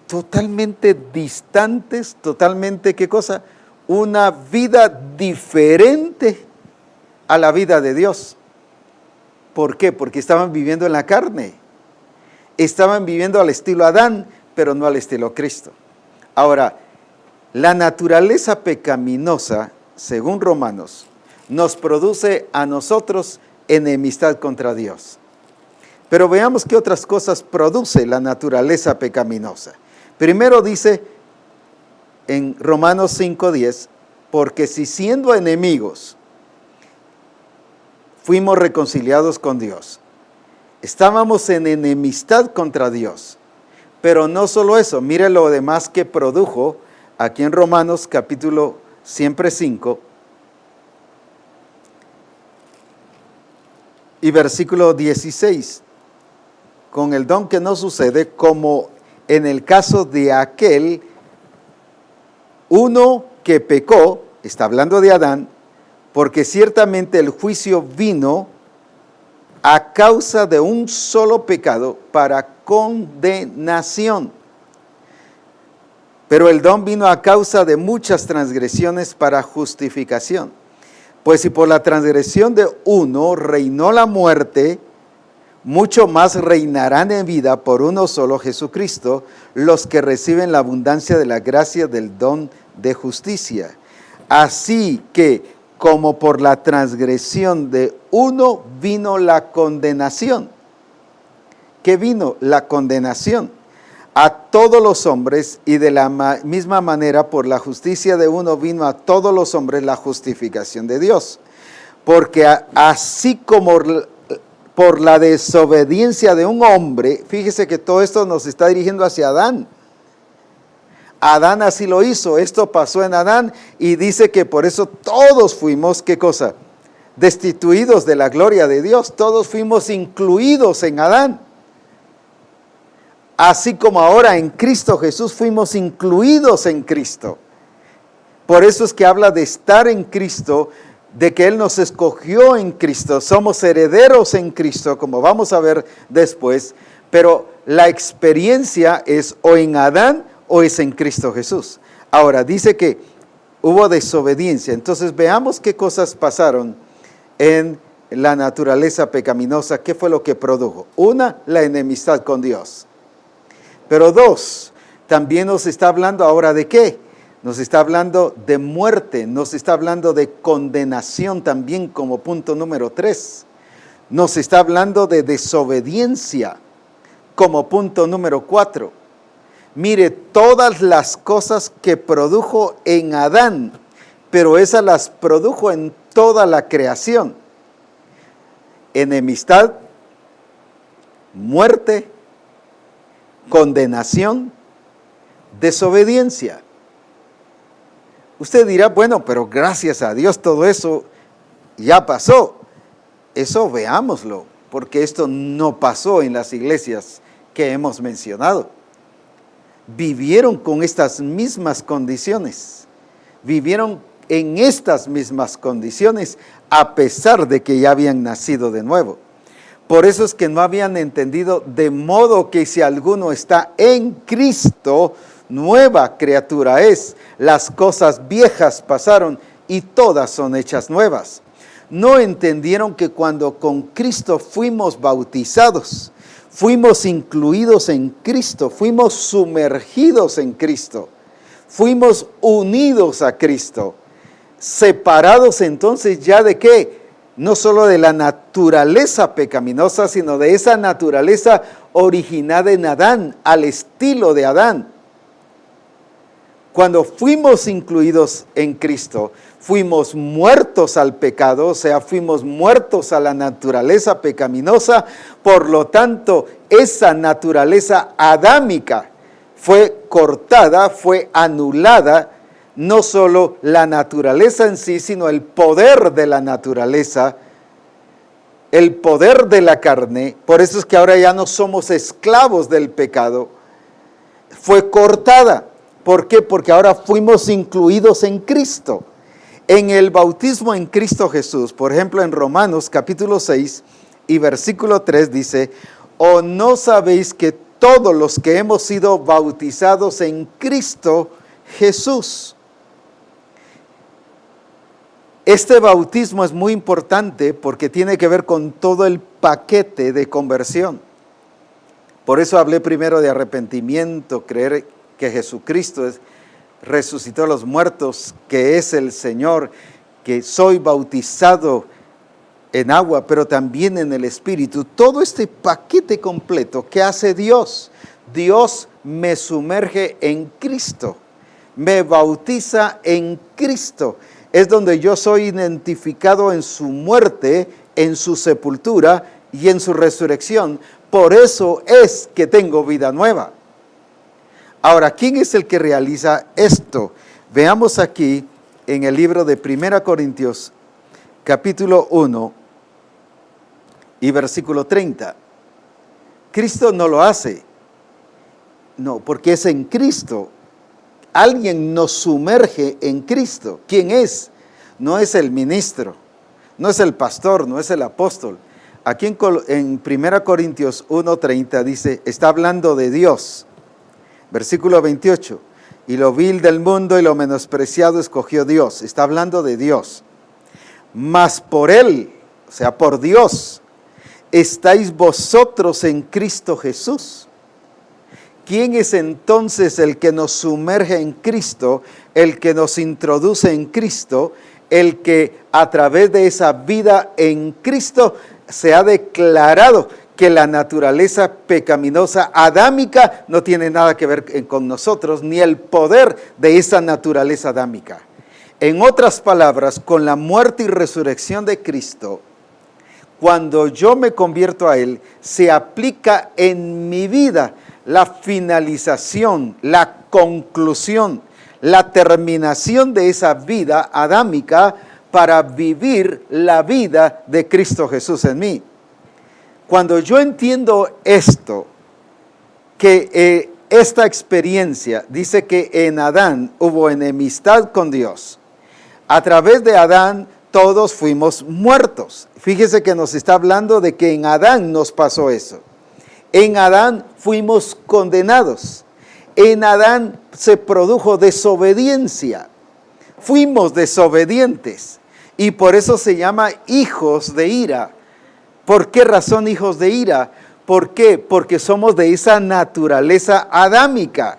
totalmente distantes, totalmente, ¿qué cosa? Una vida diferente a la vida de Dios. ¿Por qué? Porque estaban viviendo en la carne. Estaban viviendo al estilo Adán, pero no al estilo Cristo. Ahora, la naturaleza pecaminosa, según Romanos, nos produce a nosotros enemistad contra Dios. Pero veamos qué otras cosas produce la naturaleza pecaminosa. Primero dice en Romanos 5:10, porque si siendo enemigos fuimos reconciliados con Dios, estábamos en enemistad contra Dios. Pero no solo eso, mire lo demás que produjo aquí en Romanos capítulo siempre 5 y versículo 16. Con el don que no sucede como en el caso de aquel uno que pecó, está hablando de Adán, porque ciertamente el juicio vino a causa de un solo pecado para condenación. Pero el don vino a causa de muchas transgresiones para justificación. Pues si por la transgresión de uno reinó la muerte, mucho más reinarán en vida por uno solo, Jesucristo, los que reciben la abundancia de la gracia del don de justicia. Así que, como por la transgresión de uno vino la condenación. ¿Qué vino? La condenación a todos los hombres, y de la misma manera por la justicia de uno vino a todos los hombres la justificación de Dios. Porque así como por la desobediencia de un hombre, fíjese que todo esto nos está dirigiendo hacia Adán. Adán así lo hizo, esto pasó en Adán, y dice que por eso todos fuimos, ¿qué cosa? Destituidos de la gloria de Dios, todos fuimos incluidos en Adán. Así como ahora en Cristo Jesús fuimos incluidos en Cristo. Por eso es que habla de estar en Cristo, de que Él nos escogió en Cristo, somos herederos en Cristo, como vamos a ver después, pero la experiencia es o en Adán o es en Cristo Jesús. Ahora, dice que hubo desobediencia, entonces veamos qué cosas pasaron en la naturaleza pecaminosa, qué fue lo que produjo. Una, la enemistad con Dios. Pero dos, también nos está hablando ahora de qué. Nos está hablando de muerte, nos está hablando de condenación también como punto número 3. Nos está hablando de desobediencia como punto número 4. Mire, todas las cosas que produjo en Adán, pero esas las produjo en toda la creación. Enemistad, muerte, condenación, desobediencia. Usted dirá, bueno, pero gracias a Dios todo eso ya pasó. Eso veámoslo, porque esto no pasó en las iglesias que hemos mencionado. Vivieron con estas mismas condiciones, vivieron en estas mismas condiciones a pesar de que ya habían nacido de nuevo. Por eso es que no habían entendido, de modo que si alguno está en Cristo, nueva criatura es. Las cosas viejas pasaron y todas son hechas nuevas. No entendieron que cuando con Cristo fuimos bautizados, fuimos incluidos en Cristo, fuimos sumergidos en Cristo, fuimos unidos a Cristo, separados entonces ya de qué, no solo de la naturaleza pecaminosa, sino de esa naturaleza originada en Adán, al estilo de Adán. Cuando fuimos incluidos en Cristo, fuimos muertos al pecado, o sea, fuimos muertos a la naturaleza pecaminosa. Por lo tanto, esa naturaleza adámica fue cortada, fue anulada, no solo la naturaleza en sí, sino el poder de la naturaleza, el poder de la carne. Por eso es que ahora ya no somos esclavos del pecado, fue cortada. ¿Por qué? Porque ahora fuimos incluidos en Cristo. En el bautismo en Cristo Jesús, por ejemplo en Romanos capítulo 6 y versículo 3 dice, ¿o no sabéis que todos los que hemos sido bautizados en Cristo Jesús? Este bautismo es muy importante porque tiene que ver con todo el paquete de conversión. Por eso hablé primero de arrepentimiento, creer que Jesucristo resucitó a los muertos, que es el Señor, que soy bautizado en agua, pero también en el Espíritu. Todo este paquete completo, ¿qué hace Dios? Dios me sumerge en Cristo, me bautiza en Cristo. Es donde yo soy identificado en su muerte, en su sepultura y en su resurrección. Por eso es que tengo vida nueva. Ahora, ¿quién es el que realiza esto? Veamos aquí en el libro de 1 Corintios, capítulo 1 y versículo 30. Cristo no lo hace. No, porque es en Cristo. Alguien nos sumerge en Cristo. ¿Quién es? No es el ministro, no es el pastor, no es el apóstol. Aquí en 1 Corintios 1:30 dice, está hablando de Dios. Versículo 28, y lo vil del mundo y lo menospreciado escogió Dios. Está hablando de Dios. Mas por Él, o sea, por Dios, ¿estáis vosotros en Cristo Jesús? ¿Quién es entonces el que nos sumerge en Cristo, el que nos introduce en Cristo, el que a través de esa vida en Cristo se ha declarado que la naturaleza pecaminosa adámica no tiene nada que ver con nosotros, ni el poder de esa naturaleza adámica? En otras palabras, con la muerte y resurrección de Cristo, cuando yo me convierto a Él, se aplica en mi vida la finalización, la conclusión, la terminación de esa vida adámica para vivir la vida de Cristo Jesús en mí. Cuando yo entiendo esto, que esta experiencia dice que en Adán hubo enemistad con Dios. A través de Adán todos fuimos muertos. Fíjese que nos está hablando de que en Adán nos pasó eso. En Adán fuimos condenados. En Adán se produjo desobediencia. Fuimos desobedientes. Y por eso se llama hijos de ira. ¿Por qué razón hijos de ira? ¿Por qué? Porque somos de esa naturaleza adámica.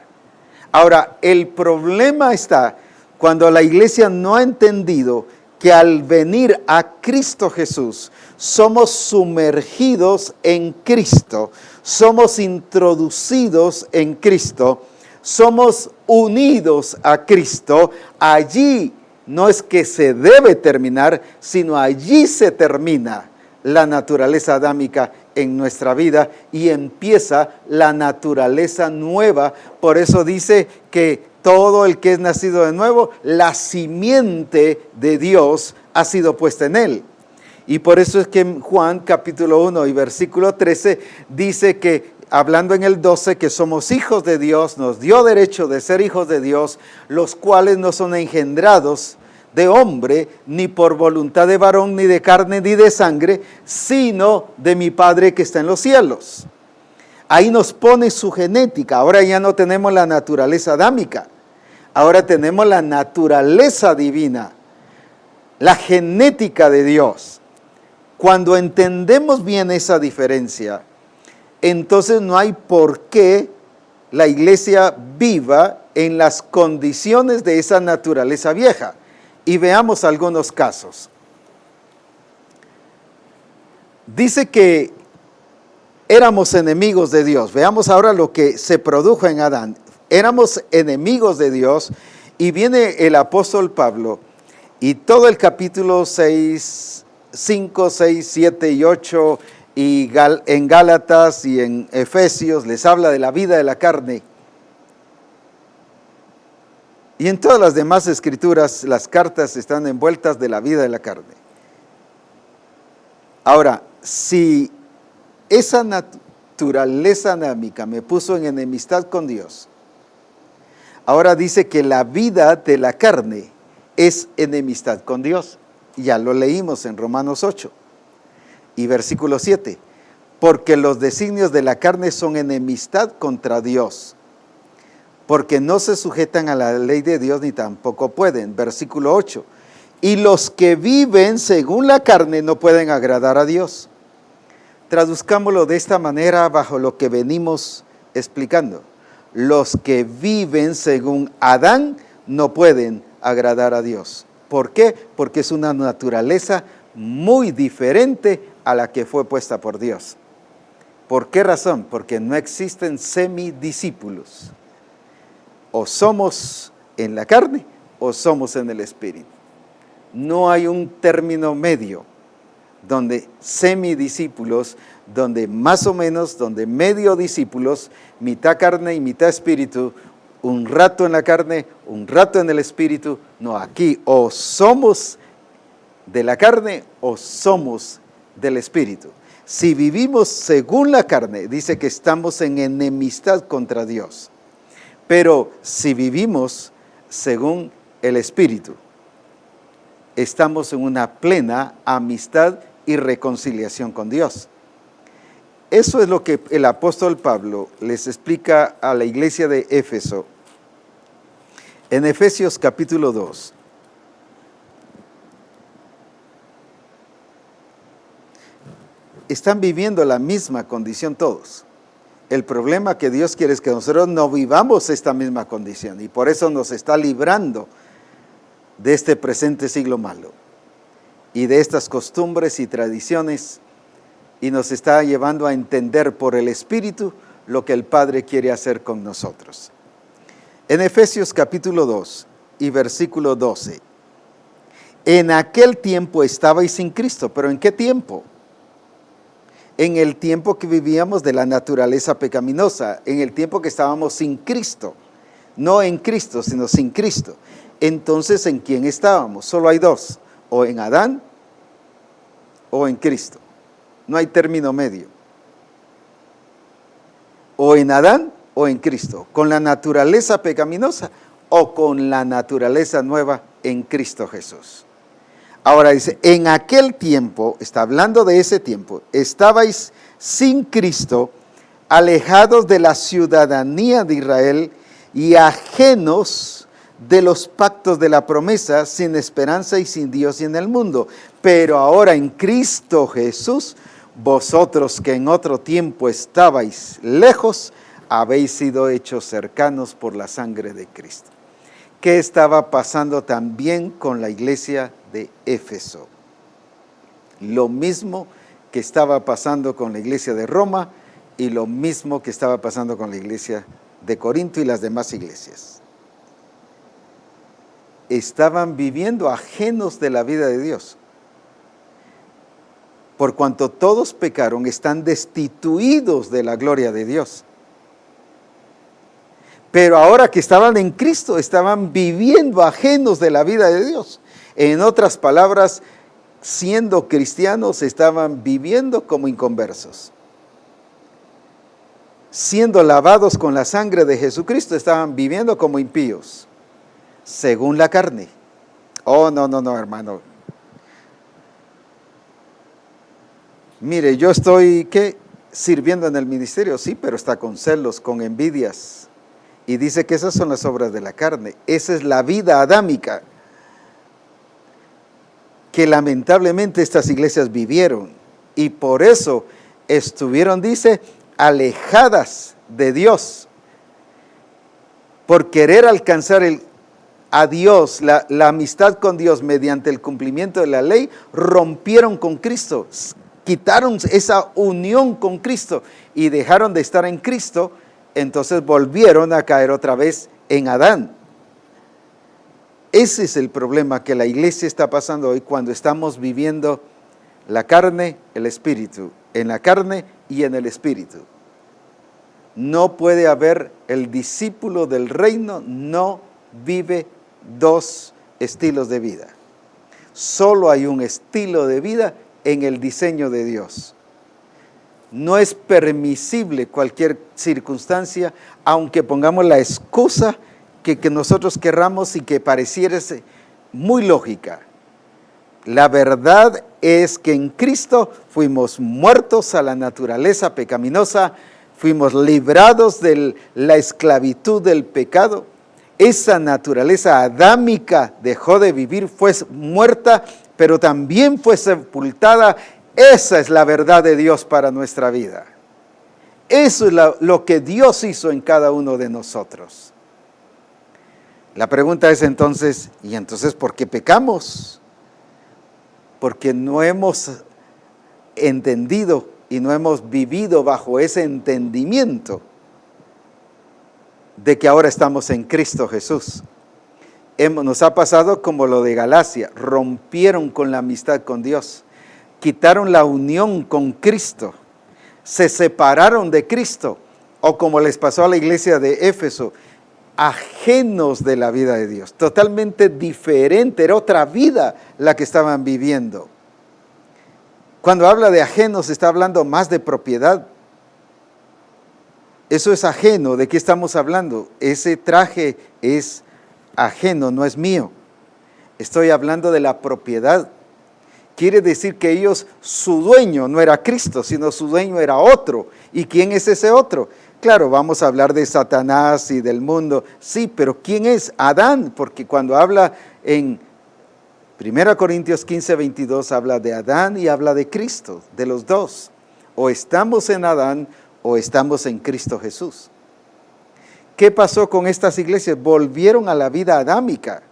Ahora, el problema está cuando la iglesia no ha entendido que al venir a Cristo Jesús, somos sumergidos en Cristo, somos introducidos en Cristo, somos unidos a Cristo. Allí no es que se debe terminar, sino allí se termina la naturaleza adámica en nuestra vida y empieza la naturaleza nueva. Por eso dice que todo el que es nacido de nuevo, la simiente de Dios ha sido puesta en él. Y por eso es que en Juan capítulo 1 y versículo 13 dice que, hablando en el 12, que somos hijos de Dios, nos dio derecho de ser hijos de Dios, los cuales no son engendrados de hombre, ni por voluntad de varón, ni de carne, ni de sangre, sino de mi Padre que está en los cielos. Ahí nos pone su genética. Ahora ya no tenemos la naturaleza adámica. Ahora tenemos la naturaleza divina, la genética de Dios. Cuando entendemos bien esa diferencia, entonces no hay por qué la iglesia viva en las condiciones de esa naturaleza vieja. Y veamos algunos casos. Dice que éramos enemigos de Dios. Veamos ahora lo que se produjo en Adán. Éramos enemigos de Dios y viene el apóstol Pablo y todo el capítulo 6, 5, 6, 7 y 8 y en Gálatas y en Efesios les habla de la vida de la carne. Y en todas las demás escrituras las cartas están envueltas de la vida de la carne. Ahora, si esa naturaleza adámica me puso en enemistad con Dios, ahora dice que la vida de la carne es enemistad con Dios. Ya lo leímos en Romanos 8 y versículo 7. Porque los designios de la carne son enemistad contra Dios, porque no se sujetan a la ley de Dios ni tampoco pueden. Versículo 8. Y los que viven según la carne no pueden agradar a Dios. Traduzcámoslo de esta manera bajo lo que venimos explicando. Los que viven según Adán no pueden agradar a Dios. ¿Por qué? Porque es una naturaleza muy diferente a la que fue puesta por Dios. ¿Por qué razón? Porque no existen semidiscípulos. O somos en la carne o somos en el espíritu. No hay un término medio donde semidiscípulos, donde más o menos, donde medio discípulos, mitad carne y mitad espíritu, un rato en la carne, un rato en el espíritu. No, aquí o somos de la carne o somos del espíritu. Si vivimos según la carne, dice que estamos en enemistad contra Dios. Pero si vivimos según el espíritu, estamos en una plena amistad y reconciliación con Dios. Eso es lo que el apóstol Pablo les explica a la iglesia de Éfeso en Efesios capítulo 2. están viviendo la misma condición todos. El problema que Dios quiere es que nosotros no vivamos esta misma condición y por eso nos está librando de este presente siglo malo y de estas costumbres y tradiciones y nos está llevando a entender por el Espíritu lo que el Padre quiere hacer con nosotros. En Efesios capítulo 2 y versículo 12, en aquel tiempo estabais sin Cristo, pero ¿en qué tiempo? En el tiempo que vivíamos de la naturaleza pecaminosa, en el tiempo que estábamos sin Cristo, no en Cristo, sino sin Cristo. Entonces, ¿en quién estábamos? Solo hay dos, o en Adán o en Cristo. No hay término medio. O en Adán o en Cristo, con la naturaleza pecaminosa o con la naturaleza nueva en Cristo Jesús. Ahora dice, en aquel tiempo, está hablando de ese tiempo, estabais sin Cristo, alejados de la ciudadanía de Israel y ajenos de los pactos de la promesa, sin esperanza y sin Dios y en el mundo. Pero ahora en Cristo Jesús, vosotros que en otro tiempo estabais lejos, habéis sido hechos cercanos por la sangre de Cristo. ¿Qué estaba pasando también con la iglesia de Éfeso? Lo mismo que estaba pasando con la iglesia de Roma y lo mismo que estaba pasando con la iglesia de Corinto y las demás iglesias. Estaban viviendo ajenos de la vida de Dios. Por cuanto todos pecaron, están destituidos de la gloria de Dios. Pero ahora que estaban en Cristo, estaban viviendo ajenos de la vida de Dios. En otras palabras, siendo cristianos, estaban viviendo como inconversos. Siendo lavados con la sangre de Jesucristo, estaban viviendo como impíos, según la carne. Oh, no, hermano. Mire, yo estoy, sirviendo en el ministerio, sí, pero está con celos, con envidias. Y dice que esas son las obras de la carne. Esa es la vida adámica que lamentablemente estas iglesias vivieron. Y por eso estuvieron, dice, alejadas de Dios. Por querer alcanzar a Dios, la amistad con Dios mediante el cumplimiento de la ley, rompieron con Cristo. Quitaron esa unión con Cristo y dejaron de estar en Cristo. Entonces volvieron a caer otra vez en Adán. Ese es el problema que la iglesia está pasando hoy cuando estamos viviendo la carne, el espíritu, en la carne y en el espíritu. No puede haber el discípulo del reino, no vive dos estilos de vida. Solo hay un estilo de vida en el diseño de Dios. No es permisible cualquier circunstancia, aunque pongamos la excusa que nosotros querramos y que pareciera muy lógica. La verdad es que en Cristo fuimos muertos a la naturaleza pecaminosa, fuimos librados de la esclavitud del pecado. Esa naturaleza adámica dejó de vivir, fue muerta, pero también fue sepultada. Esa es la verdad de Dios para nuestra vida. Eso es lo que Dios hizo en cada uno de nosotros. La pregunta es entonces, ¿y entonces por qué pecamos? Porque no hemos entendido y no hemos vivido bajo ese entendimiento de que ahora estamos en Cristo Jesús. Nos ha pasado como lo de Galacia, rompieron con la amistad con Dios. Quitaron la unión con Cristo, se separaron de Cristo, o como les pasó a la iglesia de Éfeso, ajenos de la vida de Dios, totalmente diferente, era otra vida la que estaban viviendo. Cuando habla de ajenos, está hablando más de propiedad. Eso es ajeno, ¿de qué estamos hablando? Ese traje es ajeno, no es mío. Estoy hablando de la propiedad. Quiere decir que ellos, su dueño no era Cristo, sino su dueño era otro. ¿Y quién es ese otro? Claro, vamos a hablar de Satanás y del mundo. Sí, pero ¿quién es? Adán, porque cuando habla en 1 Corintios 15, 22, habla de Adán y habla de Cristo, de los dos. O estamos en Adán o estamos en Cristo Jesús. ¿Qué pasó con estas iglesias? Volvieron a la vida adámica.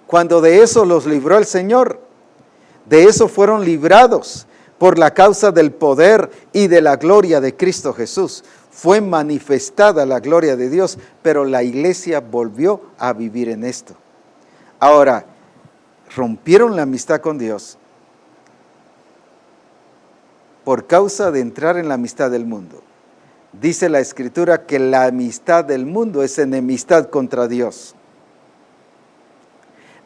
Cuando de eso los libró el Señor, de eso fueron librados por la causa del poder y de la gloria de Cristo Jesús. Fue manifestada la gloria de Dios, pero la iglesia volvió a vivir en esto. Ahora, rompieron la amistad con Dios por causa de entrar en la amistad del mundo. Dice la Escritura que la amistad del mundo es enemistad contra Dios.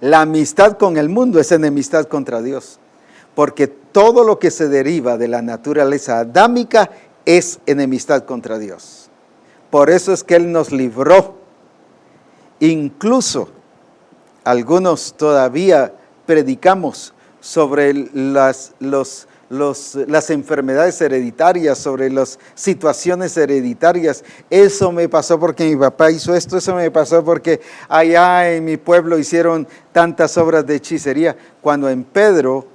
La amistad con el mundo es enemistad contra Dios, porque todo lo que se deriva de la naturaleza adámica es enemistad contra Dios. Por eso es que Él nos libró. Incluso algunos todavía predicamos sobre las enfermedades hereditarias, sobre las situaciones hereditarias. Eso me pasó porque mi papá hizo esto, eso me pasó porque allá en mi pueblo hicieron tantas obras de hechicería. Cuando en Pedro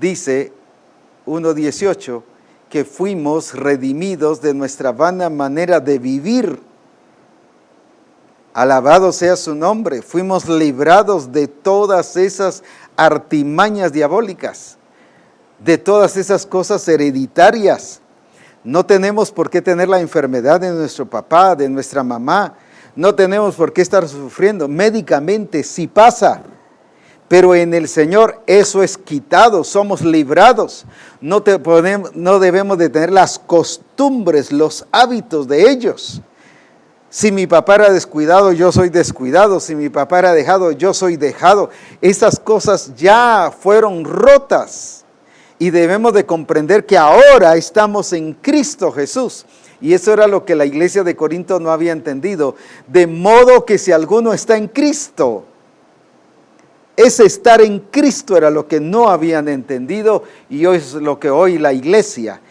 dice 1:18 que fuimos redimidos de nuestra vana manera de vivir. Alabado sea su nombre. Fuimos librados de todas esas artimañas diabólicas, de todas esas cosas hereditarias. No tenemos por qué tener la enfermedad de nuestro papá, de nuestra mamá. No tenemos por qué estar sufriendo. Médicamente sí pasa, pero en el Señor eso es quitado, somos librados. No debemos de tener las costumbres, los hábitos de ellos. Si mi papá era descuidado, yo soy descuidado. Si mi papá era dejado, yo soy dejado. Esas cosas ya fueron rotas. Y debemos de comprender que ahora estamos en Cristo Jesús. Y eso era lo que la iglesia de Corinto no había entendido. De modo que si alguno está en Cristo, ese estar en Cristo era lo que no habían entendido. Y hoy es lo que hoy la iglesia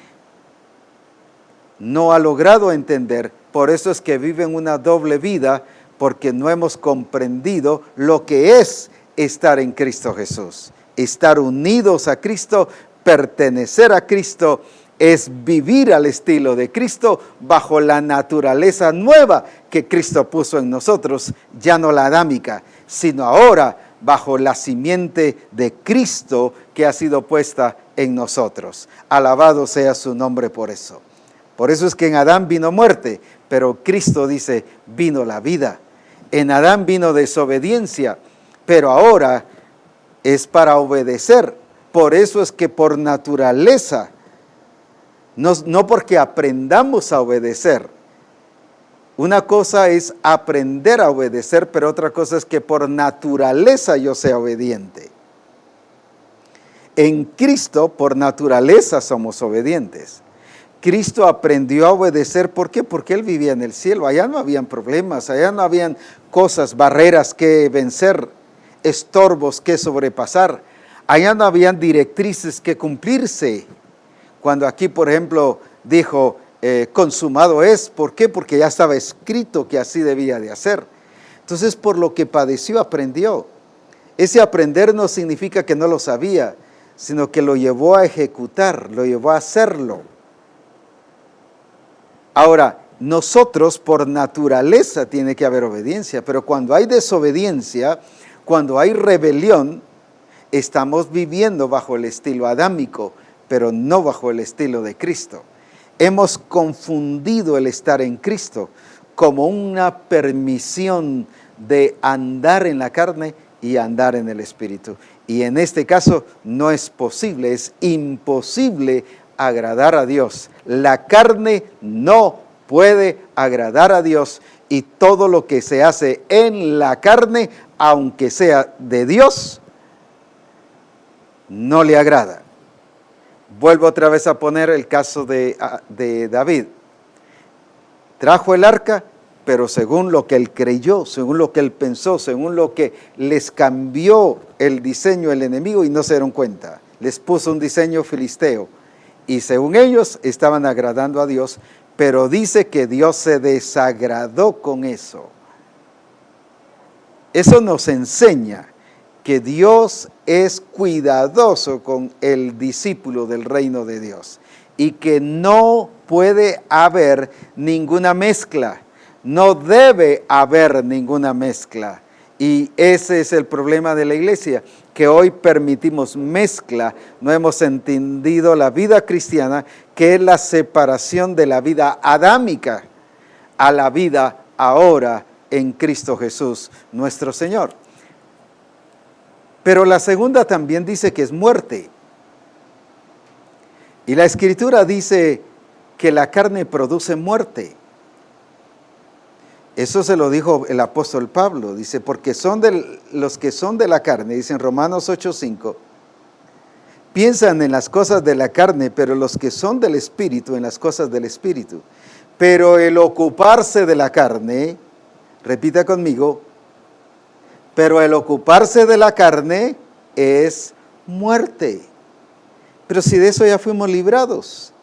no ha logrado entender. Por eso es que viven una doble vida, porque no hemos comprendido lo que es estar en Cristo Jesús. Estar unidos a Cristo, pertenecer a Cristo, es vivir al estilo de Cristo bajo la naturaleza nueva que Cristo puso en nosotros, ya no la adámica, sino ahora bajo la simiente de Cristo que ha sido puesta en nosotros. Alabado sea su nombre por eso. Por eso es que en Adán vino muerte, pero Cristo dice, vino la vida. En Adán vino desobediencia, pero ahora es para obedecer. Por eso es que por naturaleza, no porque aprendamos a obedecer. Una cosa es aprender a obedecer, pero otra cosa es que por naturaleza yo sea obediente. En Cristo, por naturaleza somos obedientes. Cristo aprendió a obedecer, ¿por qué? Porque Él vivía en el cielo, allá no habían problemas, allá no habían cosas, barreras que vencer, estorbos que sobrepasar, allá no habían directrices que cumplirse. Cuando aquí, por ejemplo, dijo, consumado es, ¿por qué? Porque ya estaba escrito que así debía de hacer. Entonces, por lo que padeció, aprendió. Ese aprender no significa que no lo sabía, sino que lo llevó a ejecutar, lo llevó a hacerlo. Ahora, nosotros por naturaleza tiene que haber obediencia, pero cuando hay desobediencia, cuando hay rebelión, estamos viviendo bajo el estilo adámico, pero no bajo el estilo de Cristo. Hemos confundido el estar en Cristo como una permisión de andar en la carne y andar en el Espíritu. Y en este caso no es posible, es imposible agradar a Dios. La carne no puede agradar a Dios y todo lo que se hace en la carne, aunque sea de Dios, no le agrada. Vuelvo otra vez a poner el caso de David. Trajo el arca, pero según lo que él creyó, según lo que él pensó, según lo que les cambió el diseño el enemigo y no se dieron cuenta. Les puso un diseño filisteo. Y según ellos estaban agradando a Dios, pero dice que Dios se desagradó con eso. Eso nos enseña que Dios es cuidadoso con el discípulo del reino de Dios. y que no puede haber ninguna mezcla. No debe haber ninguna mezcla. Y ese es el problema de la iglesia, que hoy permitimos mezcla. No hemos entendido la vida cristiana, que es la separación de la vida adámica a la vida ahora en Cristo Jesús, nuestro Señor. Pero la segunda también dice que es muerte. Y la Escritura dice que la carne produce muerte. Eso se lo dijo el apóstol Pablo, dice, porque los que son de la carne, dice en Romanos 8:5, piensan en las cosas de la carne, pero los que son del Espíritu, en las cosas del Espíritu. Pero el ocuparse de la carne, repita conmigo, pero el ocuparse de la carne es muerte. Pero si de eso ya fuimos librados,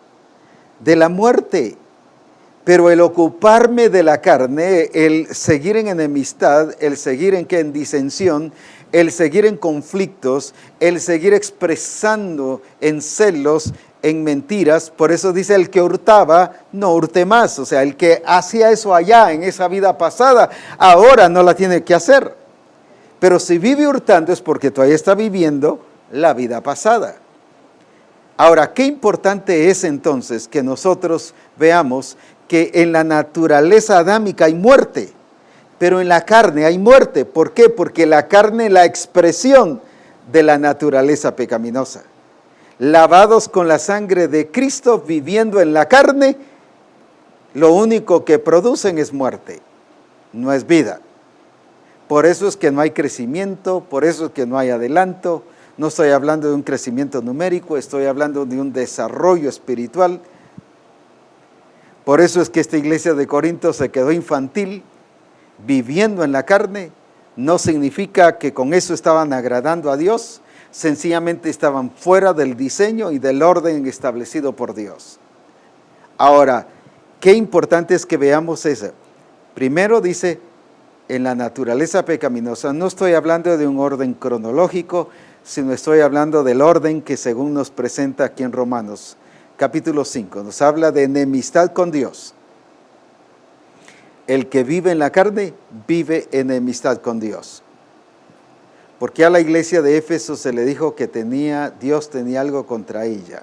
de la muerte. Pero el ocuparme de la carne, el seguir en enemistad, el seguir en disensión, el seguir en conflictos, el seguir expresando en celos, en mentiras. Por eso dice, el que hurtaba, no hurte más. O sea, el que hacía eso allá en esa vida pasada, ahora no la tiene que hacer. Pero si vive hurtando es porque todavía está viviendo la vida pasada. Ahora, qué importante es entonces que nosotros veamos que en la naturaleza adámica hay muerte, pero en la carne hay muerte. ¿Por qué? Porque la carne es la expresión de la naturaleza pecaminosa. Lavados con la sangre de Cristo, viviendo en la carne, lo único que producen es muerte, no es vida. Por eso es que no hay crecimiento, por eso es que no hay adelanto. No estoy hablando de un crecimiento numérico, estoy hablando de un desarrollo espiritual. Por eso es que esta iglesia de Corinto se quedó infantil, viviendo en la carne. No significa que con eso estaban agradando a Dios, sencillamente estaban fuera del diseño y del orden establecido por Dios. Ahora, qué importante es que veamos eso. Primero dice, en la naturaleza pecaminosa, no estoy hablando de un orden cronológico, sino estoy hablando del orden que según nos presenta aquí en Romanos, capítulo 5, nos habla de enemistad con Dios. El que vive en la carne, vive enemistad con Dios. Porque a la iglesia de Éfeso se le dijo que Dios tenía algo contra ella.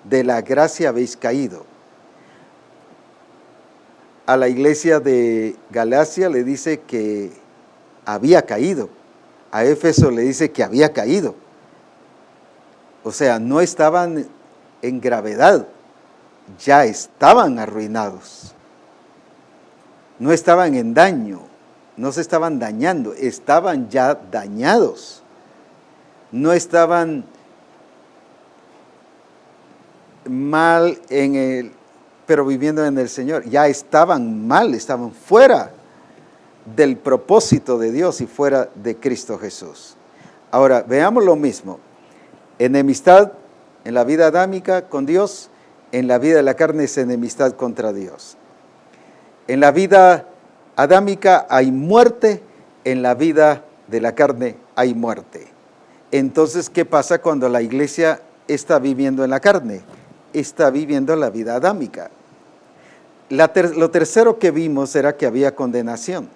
De la gracia habéis caído. A la iglesia de Galacia le dice que había caído. A Éfeso le dice que había caído. O sea, no estaban en gravedad, ya estaban arruinados. No estaban en daño, no se estaban dañando, estaban ya dañados. No estaban mal pero viviendo en el Señor. Ya estaban mal, estaban fuera del propósito de Dios y fuera de Cristo Jesús. Ahora, veamos lo mismo. Enemistad en la vida adámica con Dios, en la vida de la carne es enemistad contra Dios. En la vida adámica hay muerte, en la vida de la carne hay muerte. Entonces, ¿qué pasa cuando la iglesia está viviendo en la carne? Está viviendo la vida adámica. Lo tercero que vimos era que había condenación.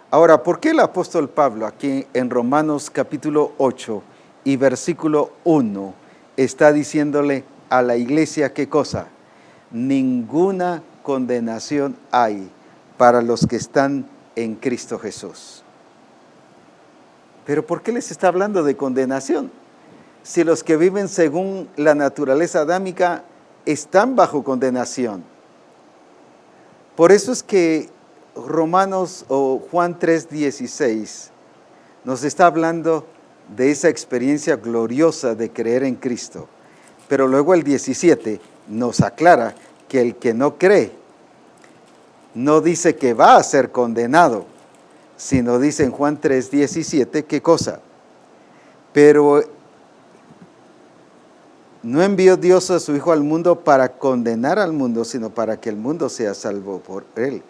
Ahora, ¿por qué el apóstol Pablo aquí en Romanos capítulo 8 y versículo 1 está diciéndole a la iglesia qué cosa? Ninguna condenación hay para los que están en Cristo Jesús. Pero ¿por qué les está hablando de condenación? Si los que viven según la naturaleza adámica están bajo condenación. Por eso es que Romanos o Juan 3:16 nos está hablando de esa experiencia gloriosa de creer en Cristo. Pero luego el 17 nos aclara que el que no cree, no dice que va a ser condenado, sino dice en Juan 3:17, ¿qué cosa? Pero no envió Dios a su Hijo al mundo para condenar al mundo, sino para que el mundo sea salvo por él.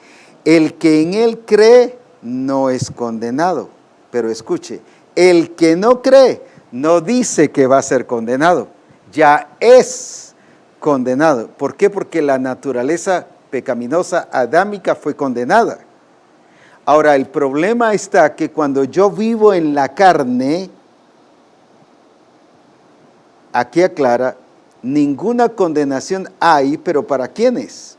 El que en él cree no es condenado. Pero escuche, el que no cree no dice que va a ser condenado. Ya es condenado. ¿Por qué? Porque la naturaleza pecaminosa adámica fue condenada. Ahora, el problema está que cuando yo vivo en la carne, aquí aclara, ninguna condenación hay, pero ¿para quiénes?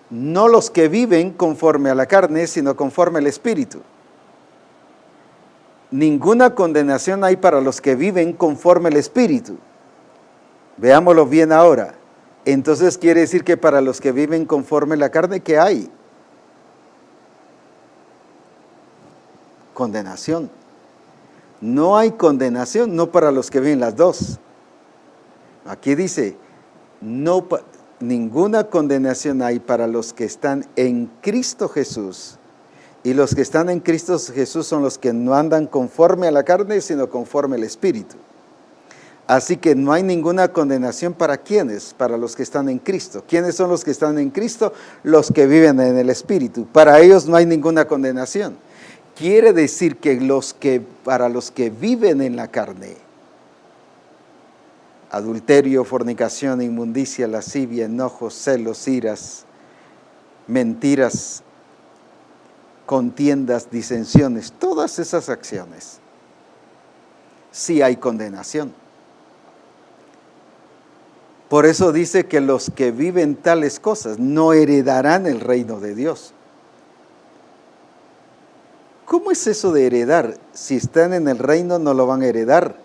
No los que viven conforme a la carne, sino conforme al Espíritu. Ninguna condenación hay para los que viven conforme al Espíritu. Veámoslo bien ahora. Entonces quiere decir que para los que viven conforme a la carne, ¿qué hay? Condenación. No hay condenación, no para los que viven las dos. Aquí dice, ninguna condenación hay para los que están en Cristo Jesús. Y los que están en Cristo Jesús son los que no andan conforme a la carne, sino conforme al Espíritu. Así que no hay ninguna condenación para ¿quiénes? Para los que están en Cristo. ¿Quiénes son los que están en Cristo? Los que viven en el Espíritu. Para ellos no hay ninguna condenación. Quiere decir que para los que viven en la carne, adulterio, fornicación, inmundicia, lascivia, enojos, celos, iras, mentiras, contiendas, disensiones, todas esas acciones, sí hay condenación. Por eso dice que los que viven tales cosas no heredarán el reino de Dios. ¿Cómo es eso de heredar? Si están en el reino no lo van a heredar,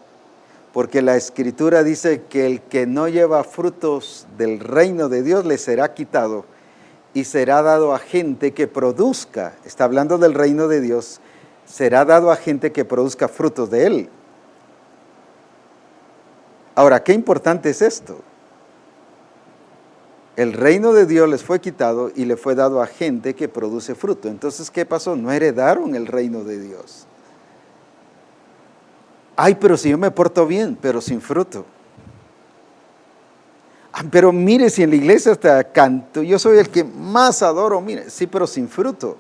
porque la Escritura dice que el que no lleva frutos del reino de Dios le será quitado y será dado a gente que produzca, está hablando del reino de Dios, será dado a gente que produzca frutos de él. Ahora, qué importante es esto. El reino de Dios les fue quitado y le fue dado a gente que produce fruto. Entonces, ¿qué pasó? No heredaron el reino de Dios. Ay, pero si yo me porto bien, pero sin fruto. Pero mire, si en la iglesia hasta canto, yo soy el que más adoro, mire, sí, pero sin fruto.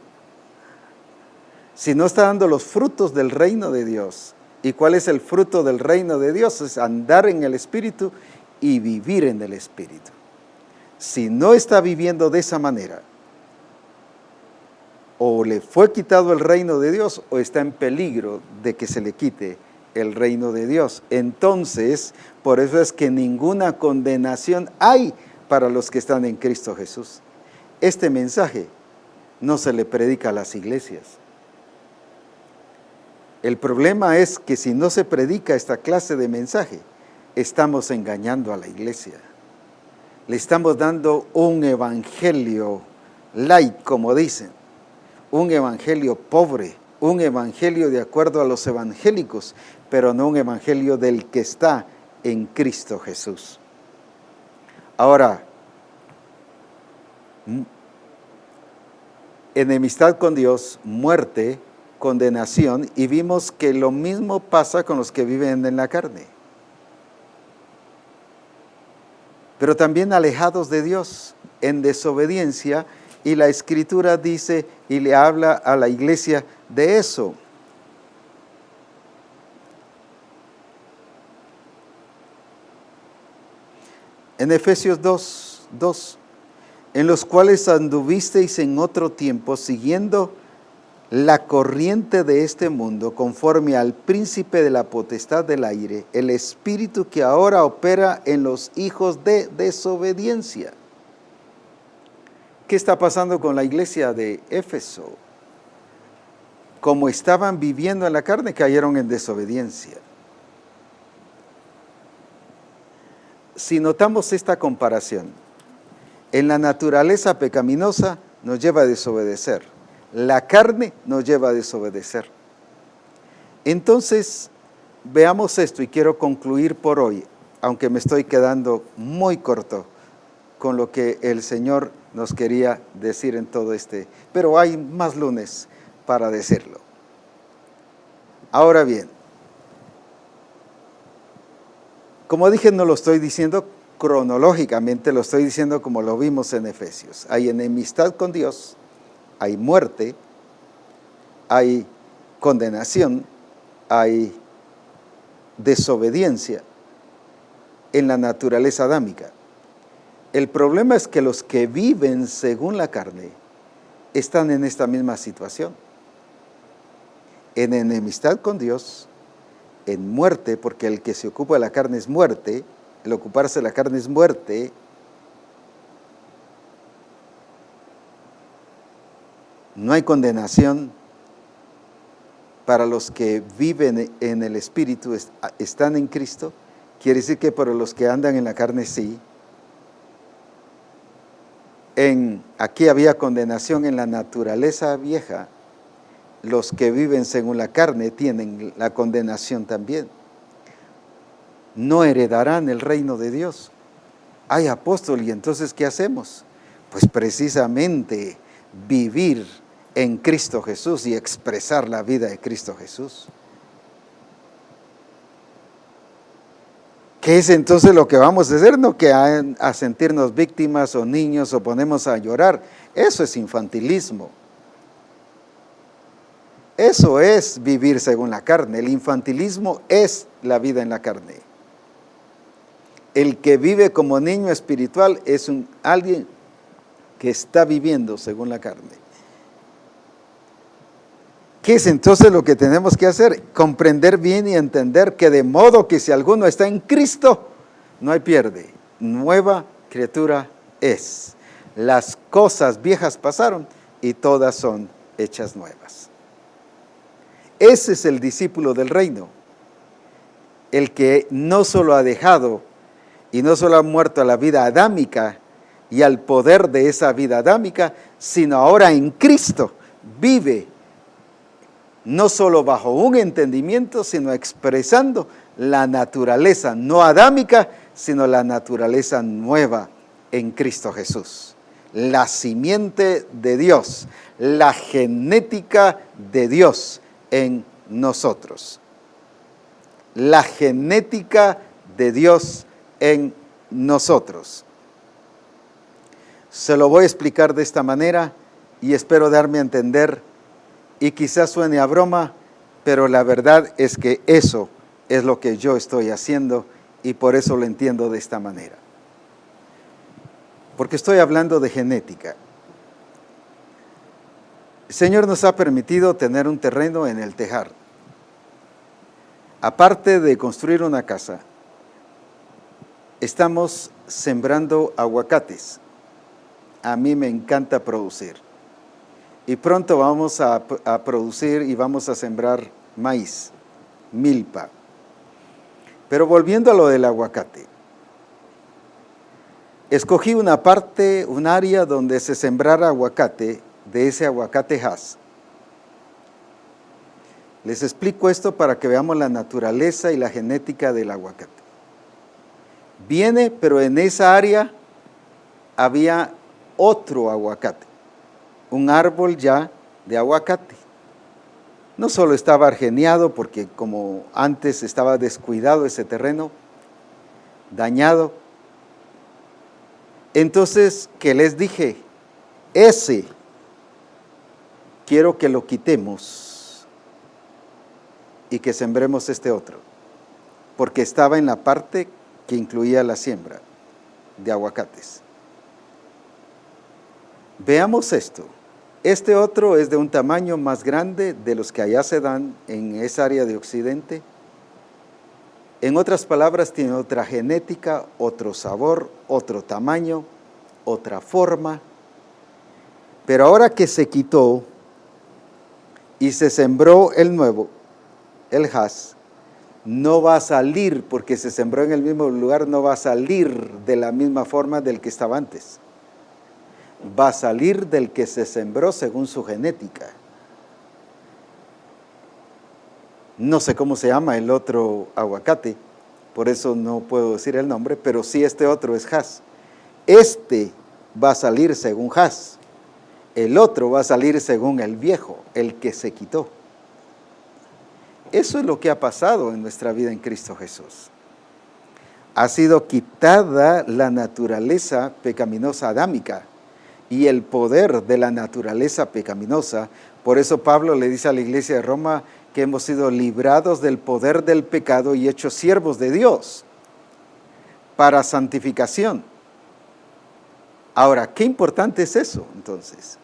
Si no está dando los frutos del reino de Dios. ¿Y cuál es el fruto del reino de Dios? Es andar en el Espíritu y vivir en el Espíritu. Si no está viviendo de esa manera, o le fue quitado el reino de Dios, o está en peligro de que se le quite el reino de Dios. Entonces, por eso es que ninguna condenación hay para los que están en Cristo Jesús. Este mensaje no se le predica a las iglesias. El problema es que si no se predica esta clase de mensaje, estamos engañando a la iglesia. Le estamos dando un evangelio light, como dicen, un evangelio pobre, un evangelio de acuerdo a los evangélicos, pero no un evangelio del que está en Cristo Jesús. Ahora, enemistad con Dios, muerte, condenación, y vimos que lo mismo pasa con los que viven en la carne. Pero también alejados de Dios, en desobediencia, y la Escritura dice y le habla a la iglesia de eso. En Efesios 2, en los cuales anduvisteis en otro tiempo, siguiendo la corriente de este mundo, conforme al príncipe de la potestad del aire, el espíritu que ahora opera en los hijos de desobediencia. ¿Qué está pasando con la iglesia de Éfeso? Como estaban viviendo en la carne, cayeron en desobediencia. Si notamos esta comparación, en la naturaleza pecaminosa nos lleva a desobedecer. La carne nos lleva a desobedecer. Entonces, veamos esto y quiero concluir por hoy, aunque me estoy quedando muy corto con lo que el Señor nos quería decir en todo pero hay más lunes para decirlo. Ahora bien, como dije, no lo estoy diciendo cronológicamente, lo estoy diciendo como lo vimos en Efesios. Hay enemistad con Dios, hay muerte, hay condenación, hay desobediencia. en la naturaleza adámica. El problema es que los que viven según la carne están en esta misma situación, en enemistad con Dios, en muerte, porque el que se ocupa de la carne es muerte, el ocuparse de la carne es muerte. No hay condenación para los que viven en el Espíritu, están en Cristo. Quiere decir que para los que andan en la carne sí. Aquí había condenación en la naturaleza vieja. Los que viven según la carne tienen la condenación también. No heredarán el reino de Dios. Ay, apóstol, ¿y entonces qué hacemos? Pues precisamente vivir en Cristo Jesús y expresar la vida de Cristo Jesús. ¿Qué es entonces lo que vamos a hacer? No que a sentirnos víctimas o niños o ponemos a llorar. Eso es infantilismo. Eso es vivir según la carne. El infantilismo es la vida en la carne. El que vive como niño espiritual es alguien que está viviendo según la carne. ¿Qué es entonces lo que tenemos que hacer? Comprender bien y entender que de modo que si alguno está en Cristo, no hay pierde. Nueva criatura es. Las cosas viejas pasaron y todas son hechas nuevas. Ese es el discípulo del reino. El que no solo ha dejado y no solo ha muerto a la vida adámica y al poder de esa vida adámica, sino ahora en Cristo vive no solo bajo un entendimiento, sino expresando la naturaleza no adámica, sino la naturaleza nueva en Cristo Jesús. La simiente de Dios, la genética de Dios en nosotros. La genética de Dios en nosotros. Se lo voy a explicar de esta manera y espero darme a entender. Y quizás suene a broma, pero la verdad es que eso es lo que yo estoy haciendo y por eso lo entiendo de esta manera. Porque estoy hablando de genética. El Señor nos ha permitido tener un terreno en el Tejar. Aparte de construir una casa, estamos sembrando aguacates. A mí me encanta producir. Y pronto vamos a producir y vamos a sembrar maíz, milpa. Pero volviendo a lo del aguacate, escogí una parte, un área donde se sembrara aguacate, de ese aguacate Hass. Les explico esto para que veamos la naturaleza y la genética del aguacate. Viene, pero en esa área había otro aguacate. Un árbol ya de aguacate. No solo estaba argeniado, porque como antes estaba descuidado ese terreno, dañado. Entonces, ¿qué les dije? Ese, quiero que lo quitemos y que sembremos este otro, porque estaba en la parte que incluía la siembra de aguacates. Veamos esto. Este otro es de un tamaño más grande de los que allá se dan en esa área de Occidente. En otras palabras, tiene otra genética, otro sabor, otro tamaño, otra forma. Pero ahora que se quitó y se sembró el nuevo, el Hass, no va a salir, porque se sembró en el mismo lugar, no va a salir de la misma forma del que estaba antes. Va a salir del que se sembró según su genética. No sé cómo se llama el otro aguacate, por eso no puedo decir el nombre, pero sí este otro es Hass. Este va a salir según Hass. El otro va a salir según el viejo, el que se quitó. Eso es lo que ha pasado en nuestra vida en Cristo Jesús. Ha sido quitada la naturaleza pecaminosa adámica y el poder de la naturaleza pecaminosa. Por eso Pablo le dice a la iglesia de Roma que hemos sido librados del poder del pecado y hechos siervos de Dios. para santificación. Ahora, qué importante es eso, entonces.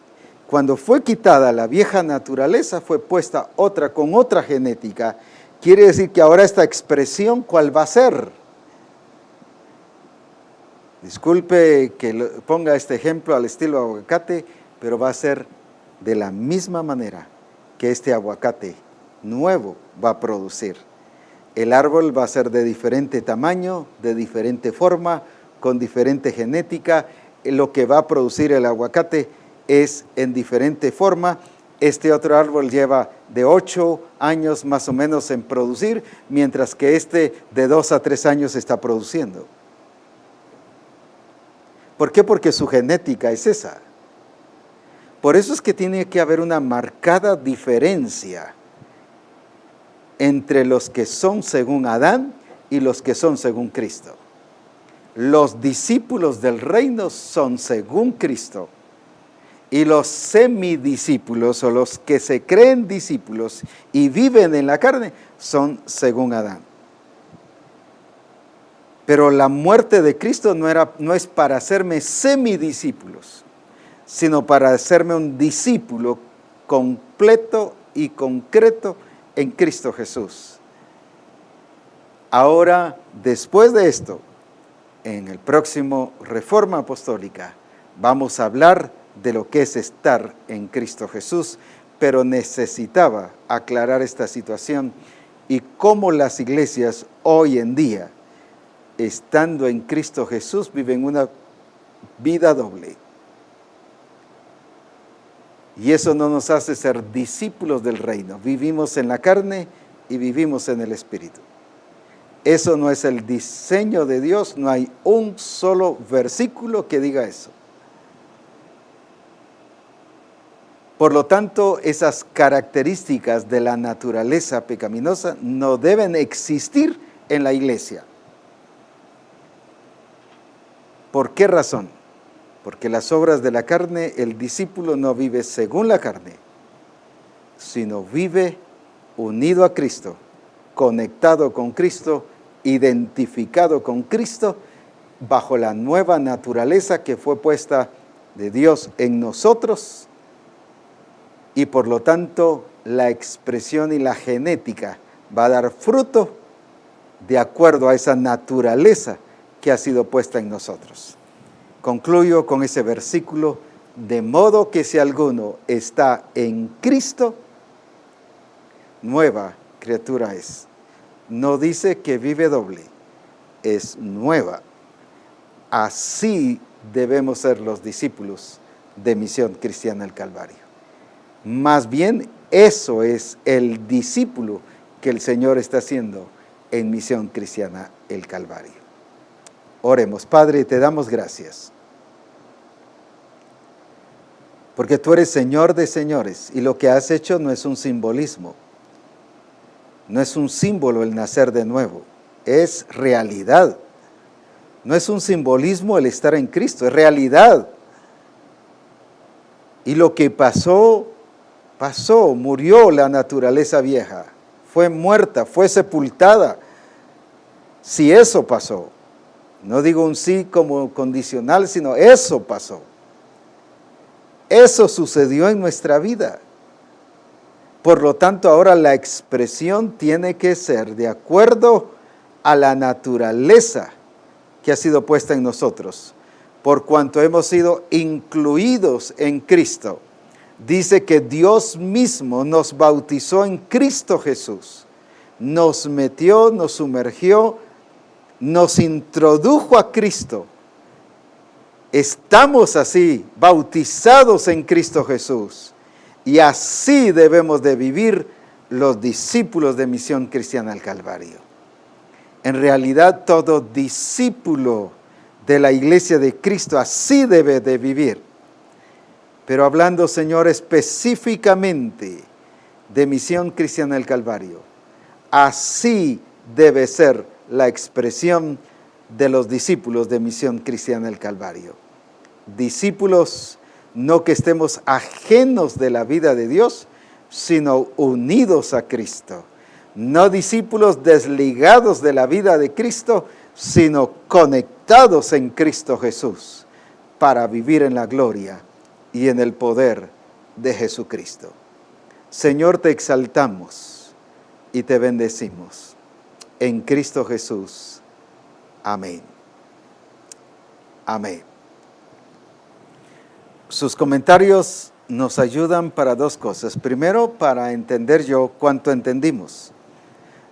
Cuando fue quitada la vieja naturaleza, fue puesta otra con otra genética. Quiere decir que ahora esta expresión, ¿cuál va a ser? Disculpe que ponga este ejemplo al estilo aguacate, pero va a ser de la misma manera que este aguacate nuevo va a producir. El árbol va a ser de diferente tamaño, de diferente forma, con diferente genética. Lo que va a producir el aguacate es en diferente forma. Este otro árbol lleva de 8 años más o menos en producir, mientras que este de 2 a 3 años está produciendo. ¿Por qué? Porque su genética es esa. Por eso es que tiene que haber una marcada diferencia entre los que son según Adán y los que son según Cristo. Los discípulos del reino son según Cristo, y los semidiscípulos, o los que se creen discípulos y viven en la carne, son según Adán. Pero la muerte de Cristo no es para hacerme semidiscípulos, sino para hacerme un discípulo completo y concreto en Cristo Jesús. Ahora, después de esto, en el próximo Reforma Apostólica, vamos a hablar de lo que es estar en Cristo Jesús, pero necesitaba aclarar esta situación y cómo las iglesias hoy en día, estando en Cristo Jesús, viven una vida doble. Y eso no nos hace ser discípulos del reino. Vivimos en la carne y vivimos en el Espíritu. Eso no es el diseño de Dios, no hay un solo versículo que diga eso. Por lo tanto, esas características de la naturaleza pecaminosa no deben existir en la iglesia. ¿Por qué razón? Porque las obras de la carne, el discípulo no vive según la carne, sino vive unido a Cristo, conectado con Cristo, identificado con Cristo, bajo la nueva naturaleza que fue puesta de Dios en nosotros, y por lo tanto la expresión y la genética va a dar fruto de acuerdo a esa naturaleza que ha sido puesta en nosotros. Concluyo con ese versículo: de modo que si alguno está en Cristo, nueva criatura es. No dice que vive doble, es nueva. Así debemos ser los discípulos de Misión Cristiana del Calvario. Más bien, eso es el discípulo que el Señor está haciendo en Misión Cristiana el Calvario. Oremos. Padre, te damos gracias, porque tú eres Señor de señores, y lo que has hecho no es un simbolismo, no es un símbolo el nacer de nuevo, es realidad. No es un simbolismo el estar en Cristo, es realidad. Y lo que pasó, murió la naturaleza vieja, fue muerta, fue sepultada. Si eso pasó, no digo un sí como condicional, sino eso pasó. Eso sucedió en nuestra vida. Por lo tanto, ahora la expresión tiene que ser de acuerdo a la naturaleza que ha sido puesta en nosotros, por cuanto hemos sido incluidos en Cristo. Dice que Dios mismo nos bautizó en Cristo Jesús, nos metió, nos sumergió, nos introdujo a Cristo. Estamos así, bautizados en Cristo Jesús, y así debemos de vivir los discípulos de Misión Cristiana al Calvario. En realidad, todo discípulo de la iglesia de Cristo así debe de vivir. Pero hablando, Señor, específicamente de Misión Cristiana del Calvario, así debe ser la expresión de los discípulos de Misión Cristiana del Calvario. Discípulos no que estemos ajenos de la vida de Dios, sino unidos a Cristo. No discípulos desligados de la vida de Cristo, sino conectados en Cristo Jesús para vivir en la gloria y en el poder de Jesucristo. Señor, te exaltamos y te bendecimos. En Cristo Jesús. Amén. Amén. Sus comentarios nos ayudan para dos cosas. Primero, para entender yo cuánto entendimos.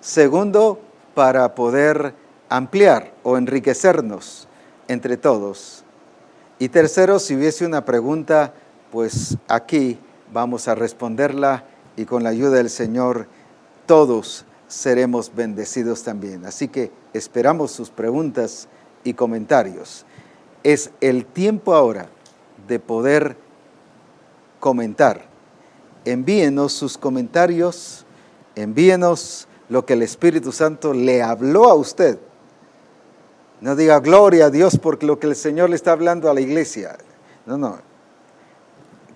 Segundo, para poder ampliar o enriquecernos entre todos. Y tercero, si hubiese una pregunta, pues aquí vamos a responderla y con la ayuda del Señor todos seremos bendecidos también. Así que esperamos sus preguntas y comentarios. Es el tiempo ahora de poder comentar. Envíenos sus comentarios, envíenos lo que el Espíritu Santo le habló a usted. No diga gloria a Dios porque lo que el Señor le está hablando a la iglesia. No.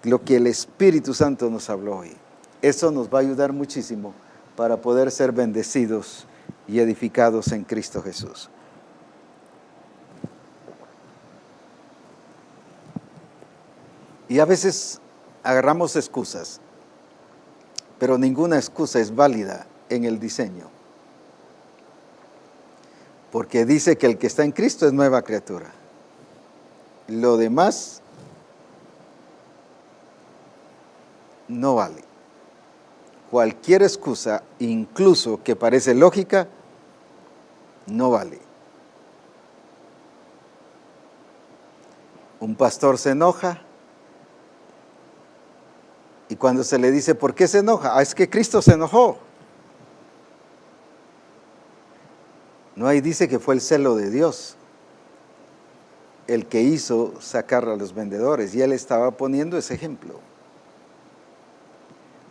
Lo que el Espíritu Santo nos habló hoy. Eso nos va a ayudar muchísimo para poder ser bendecidos y edificados en Cristo Jesús. Y a veces agarramos excusas, pero ninguna excusa es válida en el diseño. Porque dice que el que está en Cristo es nueva criatura. Lo demás no vale. Cualquier excusa, incluso que parece lógica, no vale. Un pastor se enoja y cuando se le dice, ¿por qué se enoja? Es que Cristo se enojó. No, ahí dice que fue el celo de Dios el que hizo sacar a los vendedores y él estaba poniendo ese ejemplo.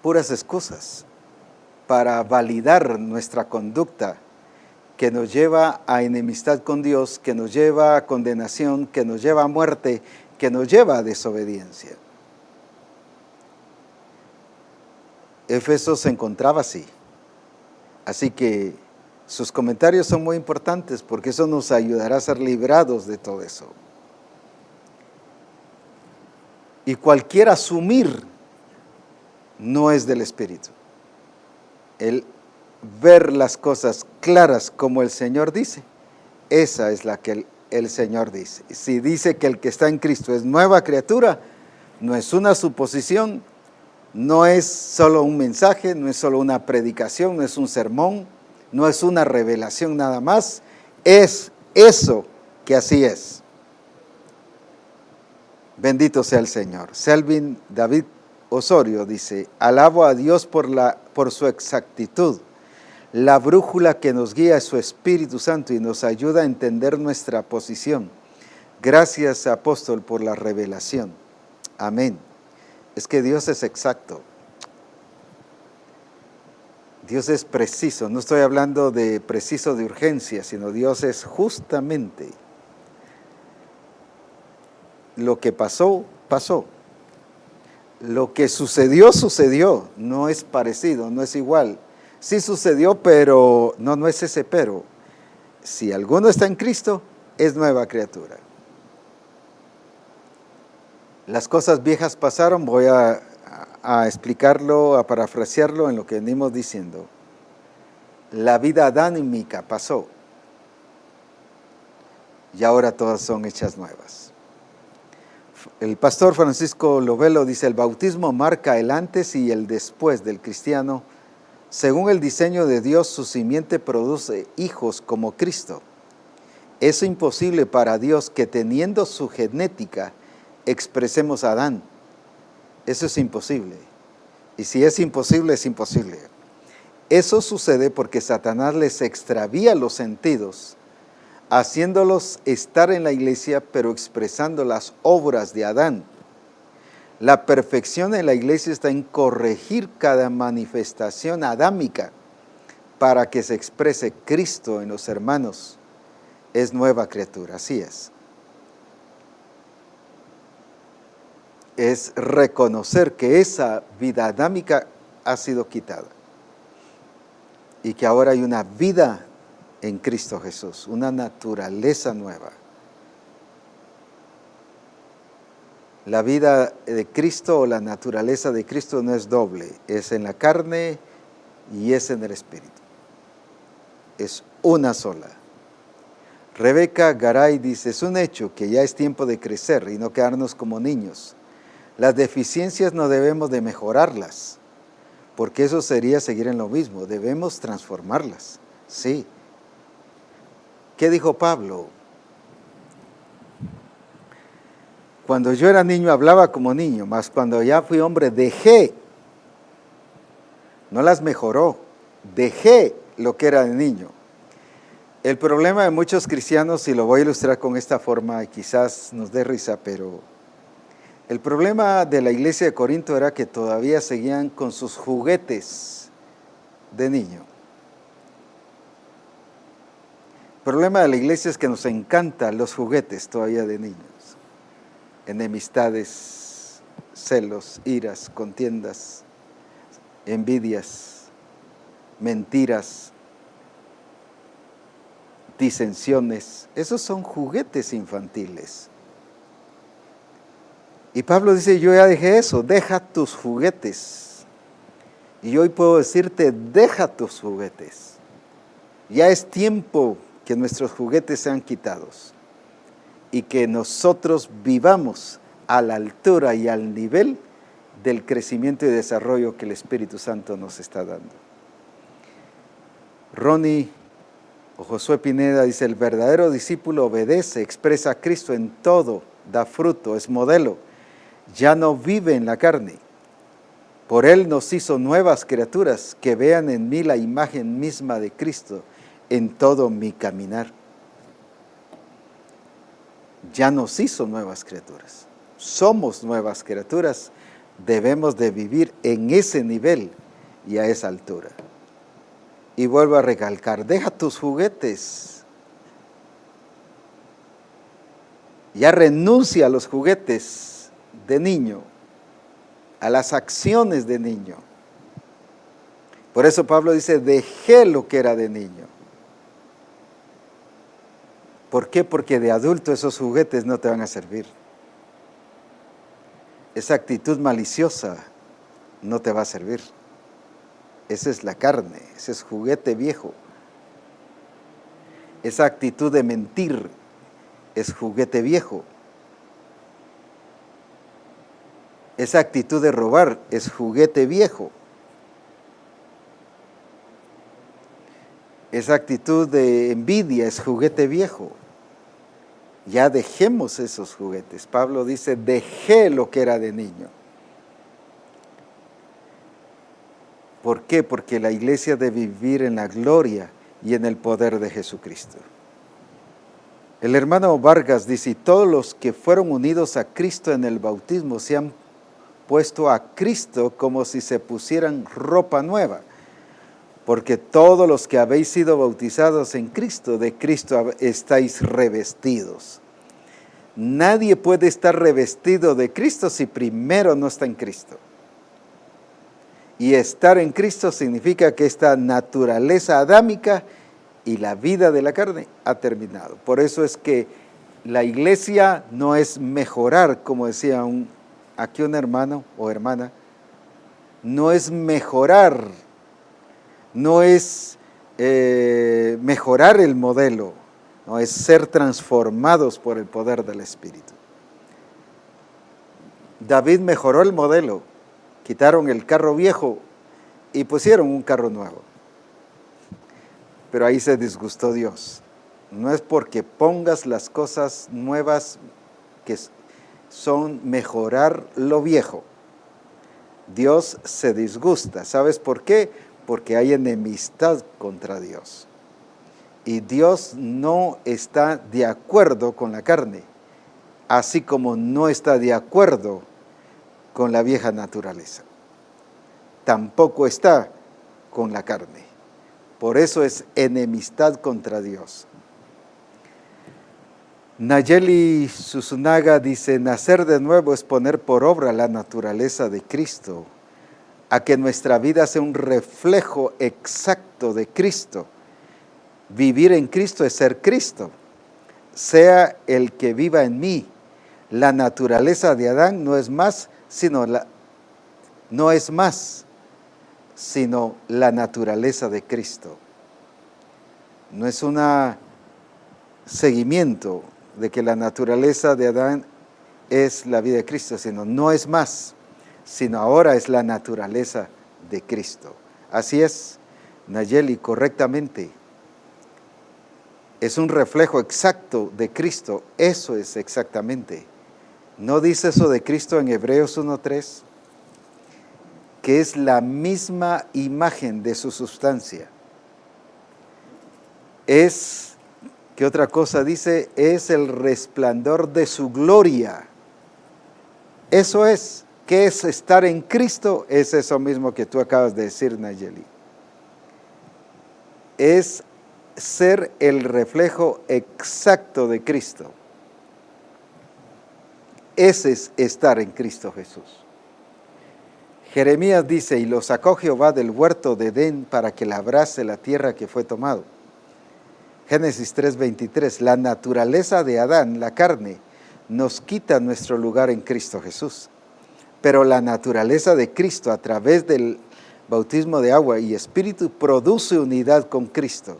Puras excusas para validar nuestra conducta que nos lleva a enemistad con Dios, que nos lleva a condenación, que nos lleva a muerte, que nos lleva a desobediencia. Éfeso se encontraba así. Así que sus comentarios son muy importantes porque eso nos ayudará a ser librados de todo eso. Y cualquier asumir no es del Espíritu. El ver las cosas claras como el Señor dice, esa es la que el Señor dice. Si dice que el que está en Cristo es nueva criatura, no es una suposición, no es solo un mensaje, no es solo una predicación, no es un sermón, no es una revelación nada más, es eso que así es. Bendito sea el Señor. Selvin David Osorio dice, alabo a Dios por su exactitud. La brújula que nos guía es su Espíritu Santo y nos ayuda a entender nuestra posición. Gracias, apóstol, por la revelación. Amén. Es que Dios es exacto. Dios es preciso. No estoy hablando de preciso de urgencia, sino Dios es justamente lo que pasó, pasó. Lo que sucedió, sucedió. No es parecido, no es igual. Sí sucedió, pero no es ese pero. Si alguno está en Cristo, es nueva criatura. Las cosas viejas pasaron, voy a explicarlo, a parafrasearlo en lo que venimos diciendo. La vida adámica pasó y ahora todas son hechas nuevas. El pastor Francisco Lovelo dice, el bautismo marca el antes y el después del cristiano. Según el diseño de Dios, su simiente produce hijos como Cristo. Es imposible para Dios que teniendo su genética expresemos a Adán. Eso es imposible. Y si es imposible, es imposible. Eso sucede porque Satanás les extravía los sentidos, haciéndolos estar en la iglesia, pero expresando las obras de Adán. La perfección en la iglesia está en corregir cada manifestación adámica para que se exprese Cristo en los hermanos. Es nueva criatura, así es. Es reconocer que esa vida adámica ha sido quitada y que ahora hay una vida en Cristo Jesús, una naturaleza nueva. La vida de Cristo o la naturaleza de Cristo no es doble, es en la carne y es en el Espíritu. Es una sola. Rebeca Garay dice, es un hecho que ya es tiempo de crecer y no quedarnos como niños. Las deficiencias no debemos de mejorarlas, porque eso sería seguir en lo mismo, debemos transformarlas, sí. ¿Qué dijo Pablo? Cuando yo era niño hablaba como niño, mas cuando ya fui hombre dejé, no las mejoró, dejé lo que era de niño. El problema de muchos cristianos, y lo voy a ilustrar con esta forma, y quizás nos dé risa, pero el problema de la iglesia de Corinto era que todavía seguían con sus juguetes de niño. El problema de la iglesia es que nos encantan los juguetes todavía de niños. Enemistades, celos, iras, contiendas, envidias, mentiras, disensiones. Esos son juguetes infantiles. Y Pablo dice, yo ya dejé eso, deja tus juguetes. Y hoy puedo decirte, deja tus juguetes. Ya es tiempo que nuestros juguetes sean quitados y que nosotros vivamos a la altura y al nivel del crecimiento y desarrollo que el Espíritu Santo nos está dando. Ronnie o Josué Pineda dice, el verdadero discípulo obedece, expresa a Cristo en todo, da fruto, es modelo, ya no vive en la carne. Por Él nos hizo nuevas criaturas que vean en mí la imagen misma de Cristo en todo mi caminar. Ya nos hizo nuevas criaturas. Somos nuevas criaturas. Debemos de vivir en ese nivel y a esa altura. Y vuelvo a recalcar, deja tus juguetes. Ya renuncia a los juguetes de niño, a las acciones de niño. Por eso Pablo dice, dejé lo que era de niño. ¿Por qué? Porque de adulto esos juguetes no te van a servir. Esa actitud maliciosa no te va a servir. Esa es la carne, ese es juguete viejo. Esa actitud de mentir es juguete viejo. Esa actitud de robar es juguete viejo. Esa actitud de envidia es juguete viejo. Ya dejemos esos juguetes. Pablo dice, dejé lo que era de niño. ¿Por qué? Porque la iglesia debe vivir en la gloria y en el poder de Jesucristo. El hermano Vargas dice, todos los que fueron unidos a Cristo en el bautismo se han puesto a Cristo como si se pusieran ropa nueva. Porque todos los que habéis sido bautizados en Cristo, de Cristo estáis revestidos. Nadie puede estar revestido de Cristo si primero no está en Cristo. Y estar en Cristo significa que esta naturaleza adámica y la vida de la carne ha terminado. Por eso es que la iglesia no es mejorar, como decía aquí un hermano o hermana, no es mejorar, no es mejorar el modelo, no es ser transformados por el poder del Espíritu. David mejoró el modelo, quitaron el carro viejo y pusieron un carro nuevo. Pero ahí se disgustó Dios. No es porque pongas las cosas nuevas que son mejorar lo viejo. Dios se disgusta. ¿Sabes por qué? Porque hay enemistad contra Dios. Y Dios no está de acuerdo con la carne, así como no está de acuerdo con la vieja naturaleza. Tampoco está con la carne. Por eso es enemistad contra Dios. Nayeli Susunaga dice, nacer de nuevo es poner por obra la naturaleza de Cristo, a que nuestra vida sea un reflejo exacto de Cristo Vivir en Cristo es ser Cristo. Sea el que viva en mí. La naturaleza de Adán no es más, sino la naturaleza de Cristo. No es un seguimiento de que la naturaleza de Adán es la vida de Cristo, sino no es más, sino ahora es la naturaleza de Cristo. Así es, Nayeli, correctamente. Es un reflejo exacto de Cristo, eso es exactamente. ¿No dice eso de Cristo en Hebreos 1:3? Que es la misma imagen de su sustancia. ¿Qué otra cosa dice? Es el resplandor de su gloria. Eso es. ¿Qué es estar en Cristo? Es eso mismo que tú acabas de decir, Nayeli. Es ser el reflejo exacto de Cristo. Ese es estar en Cristo Jesús. Jeremías dice, y lo sacó Jehová del huerto de Edén para que labrase la tierra que fue tomado. Génesis 3:23, la naturaleza de Adán, la carne, nos quita nuestro lugar en Cristo Jesús. Pero la naturaleza de Cristo a través del bautismo de agua y espíritu produce unidad con Cristo.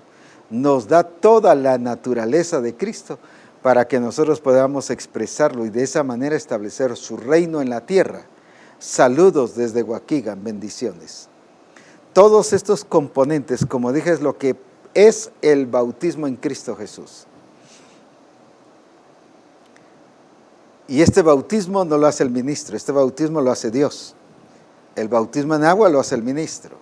Nos da toda la naturaleza de Cristo para que nosotros podamos expresarlo y de esa manera establecer su reino en la tierra. Saludos desde Waukegan, bendiciones. Todos estos componentes, como dije, es lo que es el bautismo en Cristo Jesús. Y este bautismo no lo hace el ministro, este bautismo lo hace Dios. El bautismo en agua lo hace el ministro.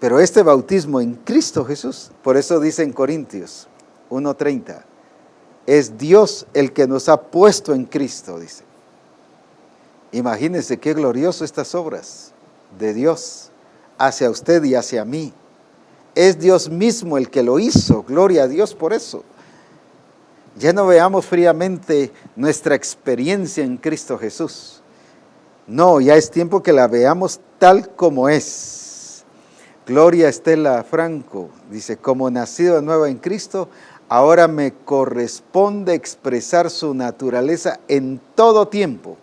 Pero este bautismo en Cristo Jesús, por eso dice en Corintios 1:30, es Dios el que nos ha puesto en Cristo, dice. Imagínense qué glorioso estas obras de Dios hacia usted y hacia mí. Es Dios mismo el que lo hizo, gloria a Dios por eso. Ya no veamos fríamente nuestra experiencia en Cristo Jesús. No, ya es tiempo que la veamos tal como es. Gloria a Estela Franco, dice, como nacido de nuevo en Cristo, ahora me corresponde expresar su naturaleza en todo tiempo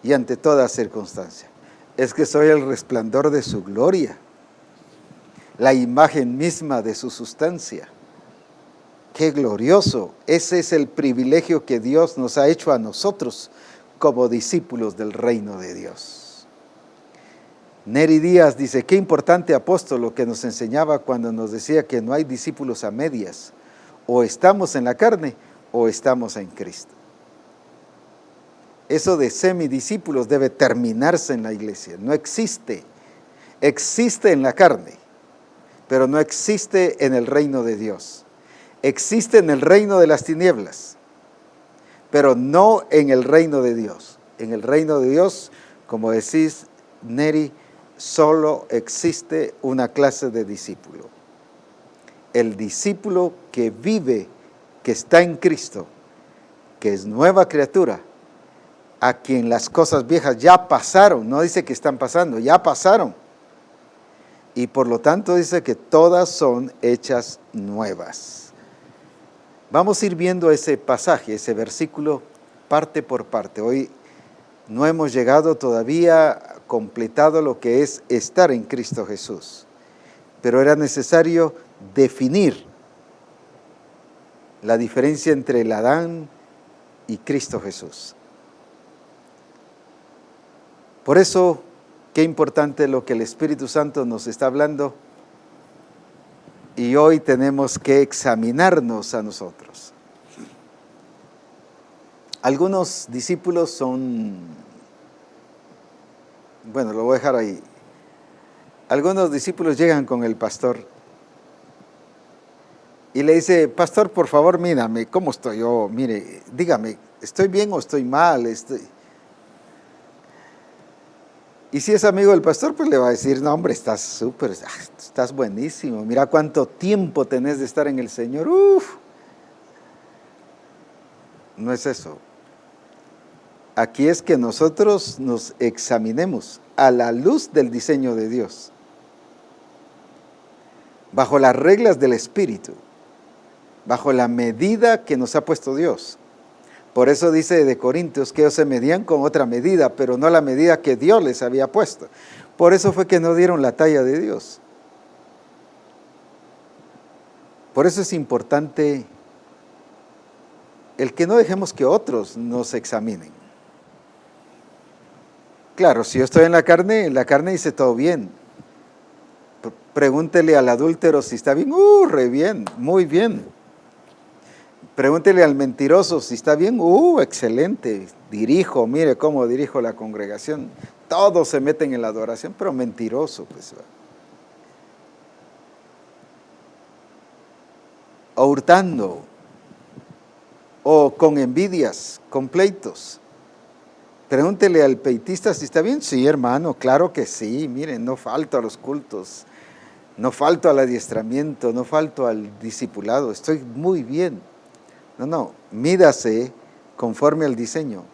y ante toda circunstancia. Es que soy el resplandor de su gloria, la imagen misma de su sustancia. ¡Qué glorioso! Ese es el privilegio que Dios nos ha hecho a nosotros como discípulos del reino de Dios. Neri Díaz dice, qué importante apóstol lo que nos enseñaba cuando nos decía que no hay discípulos a medias. O estamos en la carne o estamos en Cristo. Eso de semidiscípulos debe terminarse en la iglesia. No existe. Existe en la carne, pero no existe en el reino de Dios. Existe en el reino de las tinieblas, pero no en el reino de Dios. En el reino de Dios, como decís, Neri, solo existe una clase de discípulo. El discípulo que vive, que está en Cristo, que es nueva criatura, a quien las cosas viejas ya pasaron, no dice que están pasando, ya pasaron. Y por lo tanto dice que todas son hechas nuevas. Vamos a ir viendo ese pasaje, ese versículo, parte por parte. Hoy no hemos llegado todavía completado lo que es estar en Cristo Jesús. Pero era necesario definir la diferencia entre el Adán y Cristo Jesús. Por eso, qué importante lo que el Espíritu Santo nos está hablando. Y hoy tenemos que examinarnos a nosotros. Algunos discípulos son, bueno, lo voy a dejar ahí. Algunos discípulos llegan con el pastor y le dice, pastor, por favor, mírame, ¿cómo estoy yo? Mire, dígame, ¿estoy bien o estoy mal? Y si es amigo del pastor, pues le va a decir, no hombre, estás súper, estás buenísimo, mira cuánto tiempo tenés de estar en el Señor, ¡uf! No es eso. Aquí es que nosotros nos examinemos a la luz del diseño de Dios. bajo las reglas del Espíritu, bajo la medida que nos ha puesto Dios. Por eso dice de Corintios que ellos se medían con otra medida, pero no la medida que Dios les había puesto. Por eso fue que no dieron la talla de Dios. Por eso es importante el que no dejemos que otros nos examinen. Claro, si yo estoy en la carne dice todo bien. Pregúntele al adúltero si está bien, re bien, muy bien. Pregúntele al mentiroso si está bien, excelente, dirijo, mire cómo dirijo la congregación. Todos se meten en la adoración, pero mentiroso, pues. O hurtando, o con envidias, con pleitos. Pregúntele al peitista si está bien. Sí, hermano, claro que sí. Miren, no falto a los cultos, no falto al adiestramiento, no falto al discipulado. Estoy muy bien. No, mídase conforme al diseño,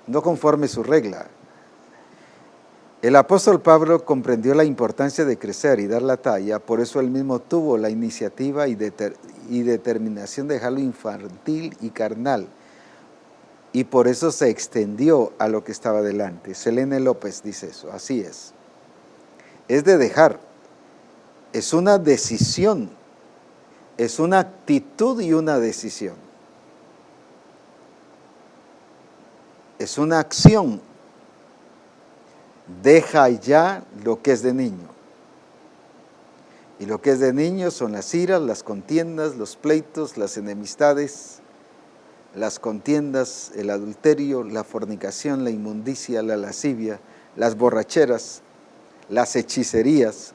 no conforme su regla. El apóstol Pablo comprendió la importancia de crecer y dar la talla, por eso él mismo tuvo la iniciativa y determinación de dejarlo infantil y carnal. Y por eso se extendió a lo que estaba delante. Selene López dice eso, así es. Es de dejar, es una decisión, es una actitud y una decisión. Es una acción. Deja ya lo que es de niño. Y lo que es de niño son las iras, las contiendas, los pleitos, las enemistades, las contiendas, el adulterio, la fornicación, la inmundicia, la lascivia, las borracheras, las hechicerías.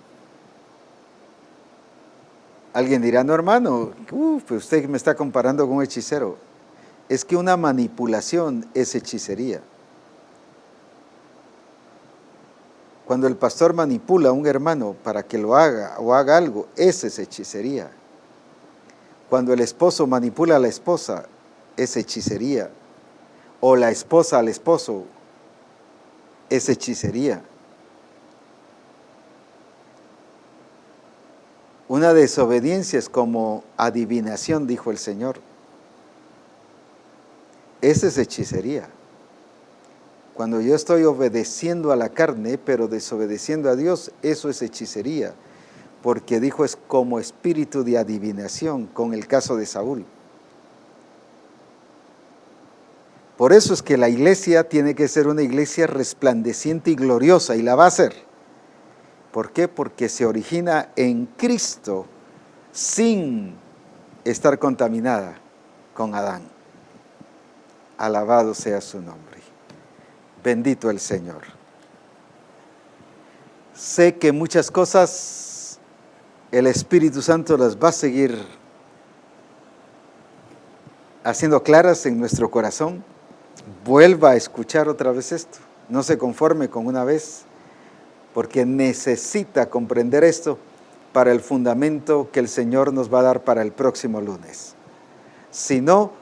Alguien dirá, no hermano, pues usted me está comparando con un hechicero. Es que una manipulación es hechicería. Cuando el pastor manipula a un hermano para que lo haga o haga algo, esa es hechicería. Cuando el esposo manipula a la esposa, es hechicería. O la esposa al esposo, es hechicería. Una desobediencia es como adivinación, dijo el Señor. Esa es hechicería. Cuando yo estoy obedeciendo a la carne, pero desobedeciendo a Dios, eso es hechicería. Porque dijo es como espíritu de adivinación, con el caso de Saúl. Por eso es que la iglesia tiene que ser una iglesia resplandeciente y gloriosa, y la va a ser. ¿Por qué? Porque se origina en Cristo sin estar contaminada con Adán. Alabado sea su nombre. Bendito el Señor. Sé que muchas cosas el Espíritu Santo las va a seguir haciendo claras en nuestro corazón. Vuelva a escuchar otra vez esto. No se conforme con una vez, porque necesita comprender esto para el fundamento que el Señor nos va a dar para el próximo lunes. Si no,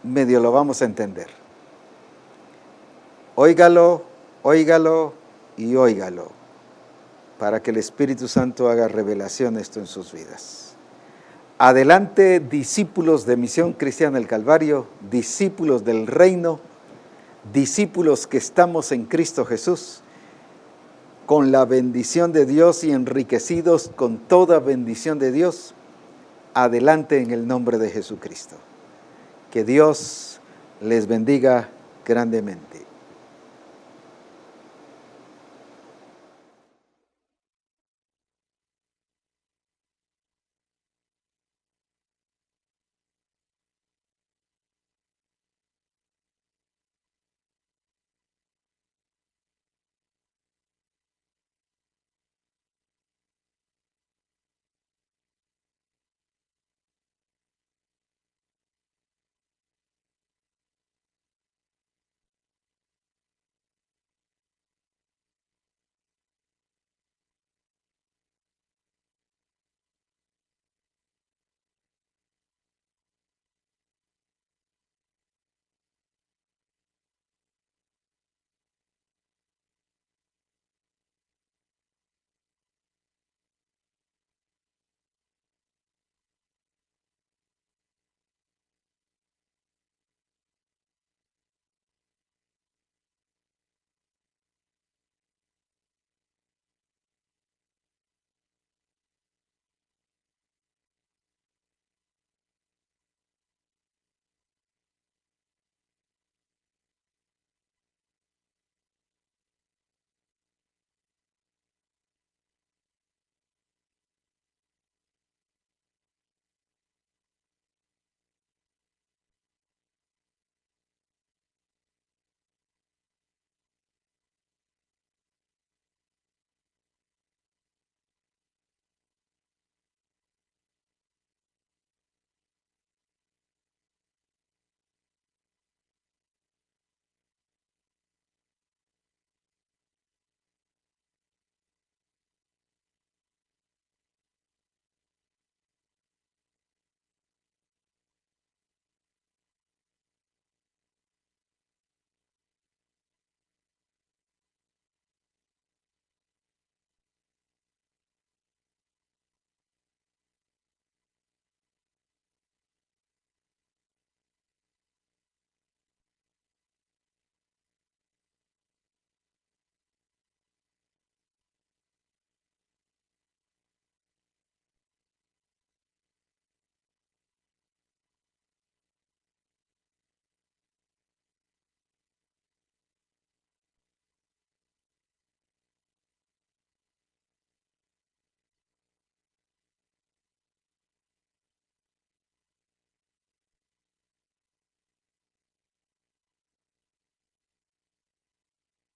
medio lo vamos a entender. Óigalo, óigalo y óigalo, para que el Espíritu Santo haga revelación esto en sus vidas. Adelante, discípulos de Misión Cristiana del Calvario, discípulos del reino, discípulos que estamos en Cristo Jesús, con la bendición de Dios y enriquecidos con toda bendición de Dios. Adelante en el nombre de Jesucristo. Que Dios les bendiga grandemente.